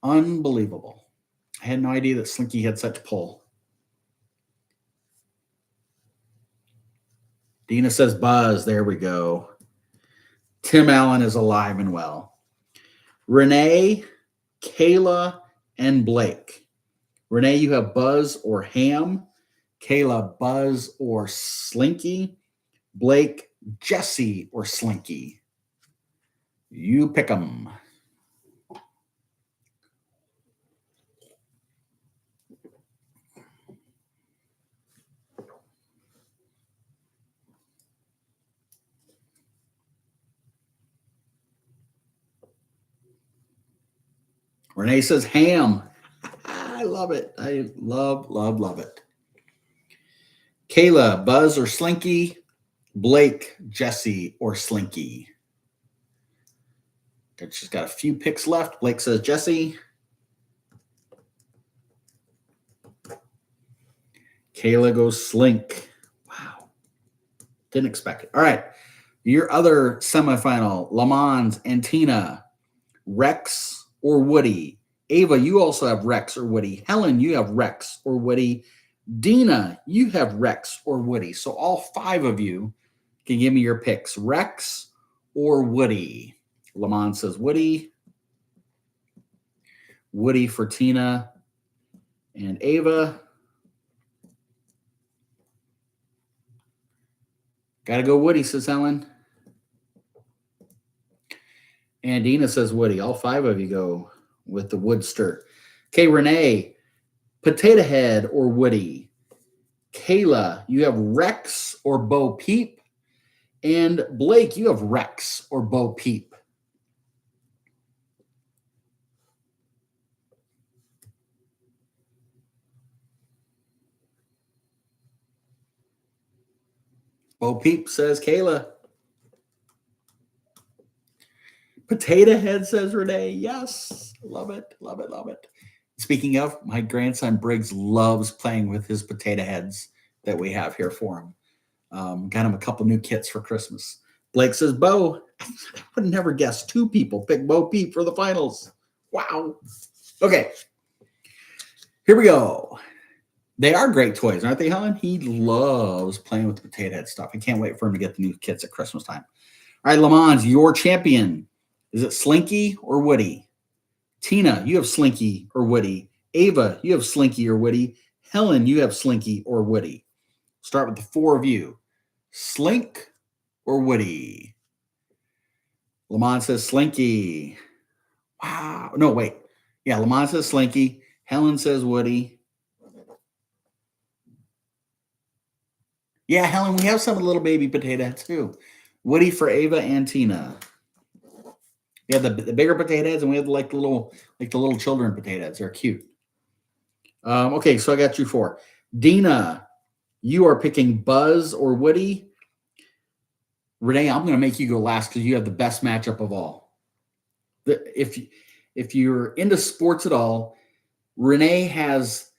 Unbelievable. I had no idea that Slinky had such pull. Dina says Buzz. There we go. Tim Allen is alive and well. Renee, Kayla, and Blake. Renee, you have Buzz or Ham. Kayla, Buzz or Slinky. Blake, Jesse or Slinky. You pick them. Renee says Ham. I love it. I love it. Kayla, Buzz or Slinky. Blake, Jesse or Slinky. She's got a few picks left. Blake says Jesse. Kayla goes Slink. Wow. Didn't expect it. All right. Your other semifinal, Lamons and Tina, Rex or Woody. Ava, you also have Rex or Woody. Helen, you have Rex or Woody. Dina, you have Rex or Woody. So all 5 of you can give me your picks, Rex or Woody. Lamont says Woody. Woody for Tina and Ava. Got to go Woody, says Helen. And Dina says Woody. All 5 of you go with the Woodster. Okay, Renee, Potato Head or Woody. Kayla, you have Rex or Bo Peep. And Blake, you have Rex or Bo Peep. Bo Peep says Kayla. Potato Head says Renee. Yes. Love it. Love it. Love it. Speaking of, my grandson Briggs loves playing with his potato heads that we have here for him. Got him a couple new kits for Christmas. Blake says, Bo, I would never guess 2 people pick Bo Peep for the finals. Wow. Okay. Here we go. They are great toys, aren't they, Helen? He loves playing with the potato head stuff. I can't wait for him to get the new kits at Christmas time. All right, Lamons, your champion. Is it Slinky or Woody? Tina, you have Slinky or Woody. Ava, you have Slinky or Woody. Helen, you have Slinky or Woody. Start with the 4 of you. Slink or Woody? Lamont says Slinky. Wow. No, wait. Yeah, Lamont says Slinky. Helen says Woody. Yeah, Helen, we have some little baby potato heads too. Woody for Ava and Tina. We have the bigger potato heads, and we have the little children potato heads. They're cute. Okay, so I got you 4. Dina, you are picking Buzz or Woody. Renee, I'm going to make you go last because you have the best matchup of all. If you're into sports at all, Renee has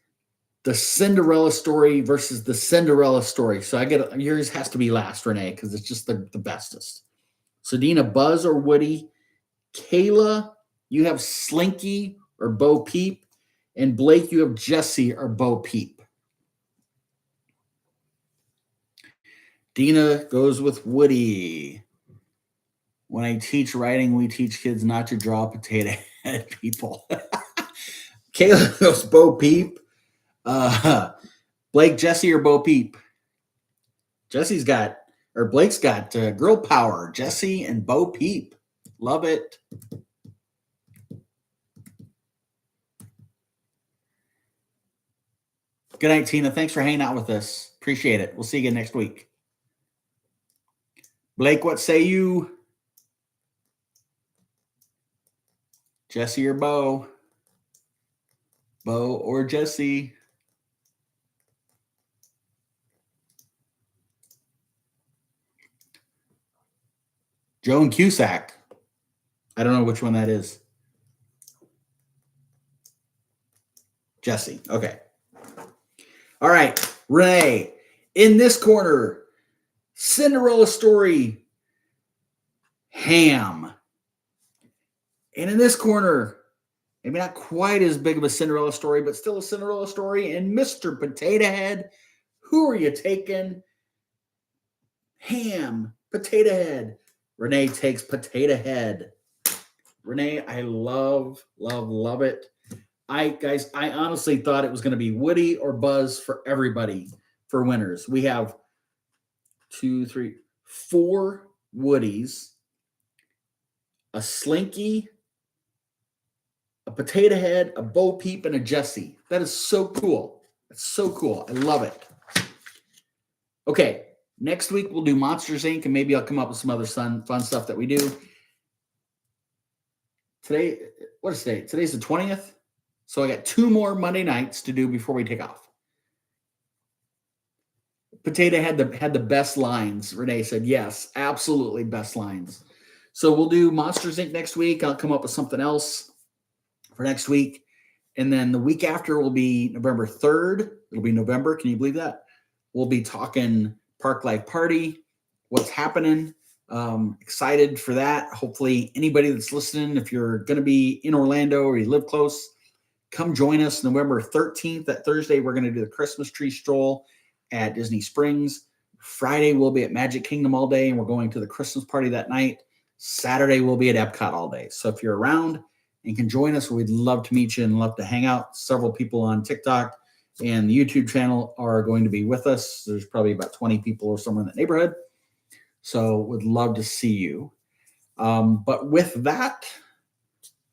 the Cinderella story versus the Cinderella story. So yours has to be last, Renee, because it's just the bestest. So Dina, Buzz or Woody. Kayla, you have Slinky or Bo Peep. And Blake, you have Jesse or Bo Peep. Dina goes with Woody. When I teach writing, we teach kids not to draw potato head people. Kayla goes Bo Peep. Blake, Jesse, or Bo Peep? Blake's got girl power. Jesse and Bo Peep. Love it. Good night, Tina. Thanks for hanging out with us. Appreciate it. We'll see you again next week. Blake, what say you? Jesse or Bo? Bo or Jesse? Joan Cusack. I don't know which one that is. Jesse. Okay. All right. Renee. In this corner, Cinderella story, Ham. And in this corner, maybe not quite as big of a Cinderella story, but still a Cinderella story, and Mr. Potato Head. Who are you taking? Ham, Potato Head. Renee takes Potato Head. Renee, I love, love, love it. I honestly thought it was going to be Woody or Buzz for everybody for winners. We have 4 Woodies, a Slinky, a Potato Head, a Bo Peep, and a Jesse. That is so cool. That's so cool. I love it. Okay, next week we'll do Monsters, Inc., and maybe I'll come up with some other fun stuff that we do. Today, what is today? Today's the 20th. So I got 2 more Monday nights to do before we take off. Potato had the best lines. Renee said, yes, absolutely best lines. So we'll do Monsters, Inc. next week. I'll come up with something else for next week. And then the week after will be November 3rd. It'll be November. Can you believe that? We'll be talking Park Life Party, what's happening. Excited for that. Hopefully, anybody that's listening, if you're going to be in Orlando or you live close, come join us November 13th. That Thursday, we're going to do the Christmas tree stroll at Disney Springs. Friday, we'll be at Magic Kingdom all day, and we're going to the Christmas party that night. Saturday, we'll be at Epcot all day. So if you're around and can join us, we'd love to meet you and love to hang out. Several people on TikTok and the YouTube channel are going to be with us. There's probably about 20 people or somewhere in the neighborhood. So would love to see you. But with that,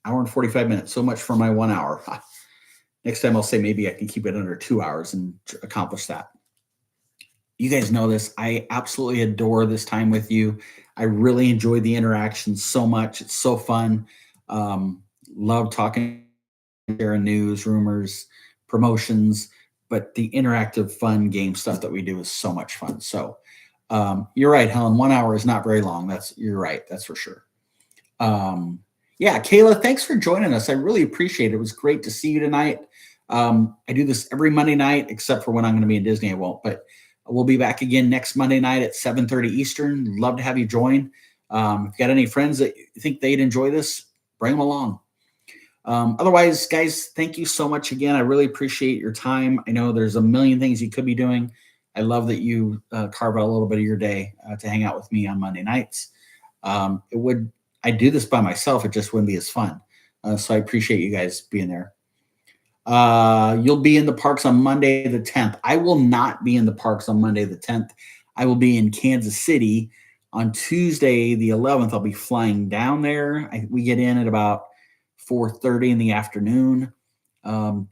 hour and 45 minutes. So much for my 1 hour. Next time I'll say maybe I can keep it under 2 hours and accomplish that. You guys know this. I absolutely adore this time with you. I really enjoy the interaction so much. It's so fun. Love talking, sharing news, rumors, promotions, but the interactive fun game stuff that we do is so much fun. So you're right, Helen. 1 hour is not very long. You're right. That's for sure. Yeah, Kayla, thanks for joining us. I really appreciate it. It was great to see you tonight. I do this every Monday night, except for when I'm going to be in Disney. I won't, but we'll be back again next Monday night at 7:30 Eastern. Love to have you join. If you got any friends that you think they'd enjoy this, bring them along. Otherwise, guys, thank you so much again. I really appreciate your time. I know there's a million things you could be doing. I love that you carve out a little bit of your day to hang out with me on Monday nights. I do this by myself. It just wouldn't be as fun. So I appreciate you guys being there. You'll be in the parks on Monday the 10th. I will not be in the parks on Monday the 10th. I will be in Kansas City on Tuesday the 11th. I'll be flying down there. We get in at about 4:30 in the afternoon.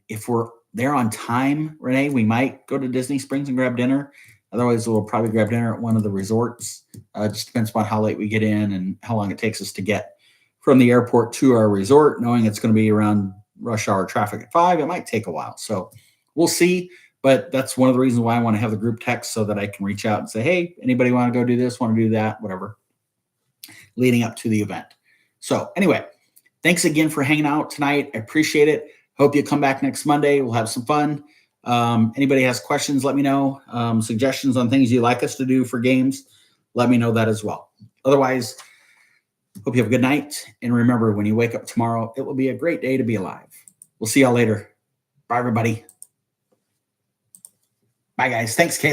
If we're there on time, Renee, we might go to Disney Springs and grab dinner. Otherwise, we'll probably grab dinner at one of the resorts. Just depends upon how late we get in and how long it takes us to get from the airport to our resort, knowing it's going to be around rush hour traffic at 5. It might take a while. So we'll see. But that's one of the reasons why I want to have the group text so that I can reach out and say, hey, anybody want to go do this, want to do that, whatever, leading up to the event. So anyway, thanks again for hanging out tonight. I appreciate it. Hope you come back next Monday. We'll have some fun. Anybody has questions, let me know. Suggestions on things you'd like us to do for games, let me know that as well. Otherwise, hope you have a good night. And remember, when you wake up tomorrow, it will be a great day to be alive. We'll see y'all later. Bye, everybody. Bye, guys. Thanks, Kayla.